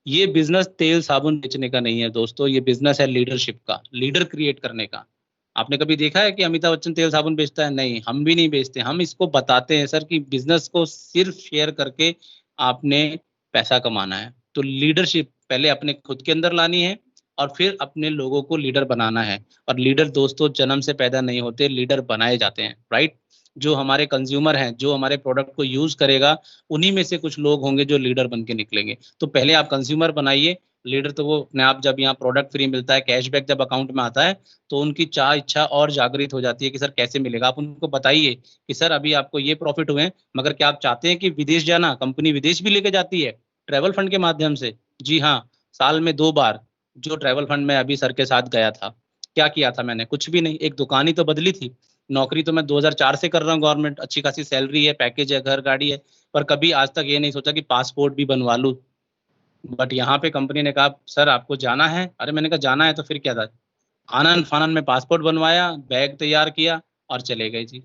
ये बिजनेस तेल साबुन बेचने का नहीं है दोस्तों, ये बिजनेस है लीडरशिप का, लीडर क्रिएट करने का। आपने कभी देखा है कि अमिताभ बच्चन तेल साबुन बेचता है? नहीं, हम भी नहीं बेचते। हम इसको बताते हैं सर कि बिजनेस को सिर्फ शेयर करके आपने पैसा कमाना है। तो लीडरशिप पहले अपने खुद के अंदर लानी है, और फिर अपने लोगों को लीडर बनाना है। और लीडर दोस्तों जन्म से पैदा नहीं होते, लीडर बनाए जाते हैं, राइट। जो हमारे कंज्यूमर हैं, जो हमारे प्रोडक्ट को यूज करेगा, उन्हीं में से कुछ लोग होंगे जो लीडर बन के निकलेंगे। तो पहले आप कंज्यूमर बनाइए, लीडर तो वो अपने आप, जब यहाँ प्रोडक्ट फ्री मिलता है, कैशबैक जब अकाउंट में आता है, तो उनकी चाह इच्छा और जागृत हो जाती है कि सर कैसे मिलेगा। आप उनको बताइए कि सर अभी आपको ये प्रॉफिट हुए हैं, मगर क्या आप चाहते हैं कि विदेश जाना? कंपनी विदेश भी लेके जाती है, ट्रैवल फंड के माध्यम से? जी हाँ, साल में 2 बार जो ट्रैवल फंड में अभी सर के साथ गया था। क्या किया था मैंने? कुछ भी नहीं, एक दुकान ही तो बदली थी। नौकरी तो मैं 2004 से कर रहा हूँ गवर्नमेंट, अच्छी खासी सैलरी है, पैकेज है, घर गाड़ी है, पर कभी आज तक ये नहीं सोचा कि पासपोर्ट भी बनवा लूँ। बट यहाँ पे कंपनी ने कहा सर आपको जाना है। अरे मैंने कहा जाना है तो फिर क्या था, आनन फानन में पासपोर्ट बनवाया, बैग तैयार किया और चले गए जी।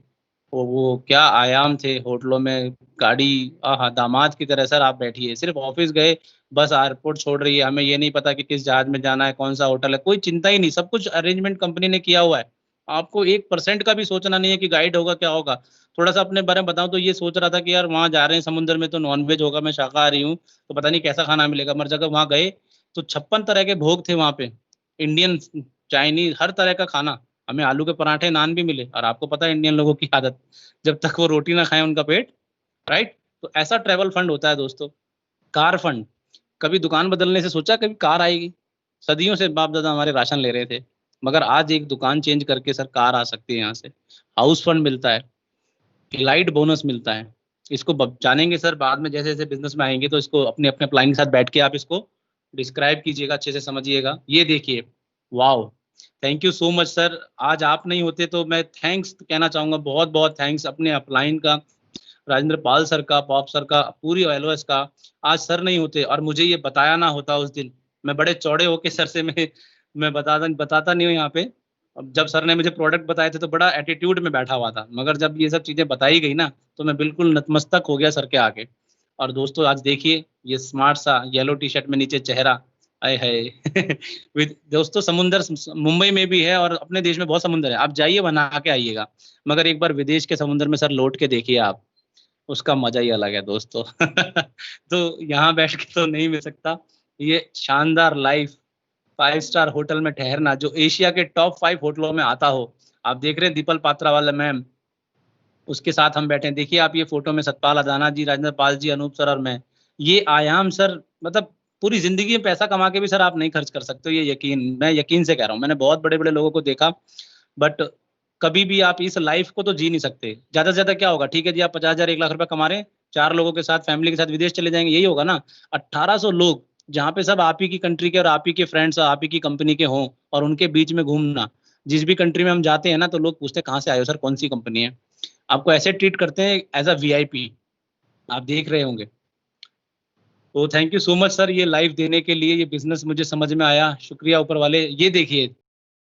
वो क्या आयाम थे होटलों में, गाड़ी, आहा, दामाद की तरह सर आप बैठिए, सिर्फ ऑफिस गए, बस एयरपोर्ट छोड़ रही है, हमें ये नहीं पता कि किस जहाज में जाना है, कौन सा होटल है, कोई चिंता ही नहीं, सब कुछ अरेंजमेंट कंपनी ने किया हुआ है। आपको 1% का भी सोचना नहीं है कि गाइड होगा क्या होगा। थोड़ा सा अपने बारे में बताऊं तो ये सोच रहा था कि यार वहां जा रहे हैं समुद्र में तो नॉनवेज होगा, मैं शाकाहारी हूँ तो पता नहीं कैसा खाना मिलेगा, मगर जगह वहां गए तो 56 तरह के भोग थे वहां पे, इंडियन, चाइनीज, हर तरह का खाना। हमें आलू के पराठे नान भी मिले, और आपको पता है इंडियन लोगों की आदत, जब तक वो रोटी ना खाएं उनका पेट, राइट। तो ऐसा ट्रैवल फंड होता है दोस्तों। कार फंड, कभी दुकान बदलने से सोचा कभी कार आएगी? सदियों से बाप दादा हमारे राशन ले रहे थे, मगर आज एक दुकान चेंज करके सर कार आ सकती है यहाँ से। हाउस फंड मिलता है, लाइट बोनस मिलता है। इसको जानेंगे सर बाद में, जैसे जैसे बिजनेस में आएंगे तो इसको अपने अपने क्लाइंट के साथ बैठ के आप इसको डिस्क्राइब कीजिएगा, अच्छे से समझिएगा। ये देखिए, wow, thank you so much sir. आज आप नहीं होते तो मैं थैंक्स कहना चाहूंगा, बहुत बहुत थैंक्स अपने अपलाइन का, राजेंद्र पाल सर का, पॉप सर का, पूरी एलओएस का। आज सर नहीं होते और मुझे ये बताया ना होता उस दिन, मैं बड़े चौड़े होके सर से मैं बताता नहीं हूँ यहाँ पे। अब जब सर ने मुझे प्रोडक्ट बताए थे तो बड़ा एटीट्यूड में बैठा हुआ था, मगर जब ये सब चीजें बताई गई ना तो मैं बिल्कुल नतमस्तक हो गया सर के आगे। और दोस्तों आज देखिए ये स्मार्ट सा येलो टी शर्ट में नीचे चेहरा, आए है दोस्तों समुंदर मुंबई में भी है और अपने देश में बहुत समुंदर है, आप जाइए बना के आइएगा, मगर एक बार विदेश के समुंदर में सर लौट के देखिए आप, उसका मजा ही अलग है दोस्तों। तो यहाँ बैठ के तो नहीं मिल सकता ये शानदार लाइफ, 5 स्टार होटल में ठहरना जो एशिया के टॉप 5 होटलों में आता हो। आप देख रहे हैं दीपल पात्रा वाला मैम, उसके साथ हम बैठे हैं, देखिए आप ये फोटो में सतपाल अदाना जी, राजेंद्र पाल जी, अनूप सर और मैं। ये आयाम सर, मतलब पूरी जिंदगी में पैसा कमा के भी सर आप नहीं खर्च कर सकते हो, ये यकीन, मैं यकीन से कह रहा हूँ, मैंने बहुत बड़े बड़े लोगों को देखा, बट कभी भी आप इस लाइफ को तो जी नहीं सकते। ज्यादा से ज्यादा क्या होगा, ठीक है जी आप 50,000 1 लाख रुपए कमा रहे हैं, 4 लोगों के साथ फैमिली के साथ विदेश चले जाएंगे, यही होगा ना। 1800 लोग जहाँ पे सब आप ही की कंट्री के और आप ही के फ्रेंड्स आप ही की कंपनी के हों, और उनके बीच में घूमना। जिस भी कंट्री में हम जाते हैं ना तो लोग पूछते हैं कहाँ से आए हो सर, कौन सी कंपनी है, आपको ऐसे ट्रीट करते हैं एज अ वीआईपी, आप देख रहे होंगे। तो thank you so much sir ये लाइव देने के लिए, ये बिजनेस मुझे समझ में आया, शुक्रिया ऊपर वाले। ये देखिए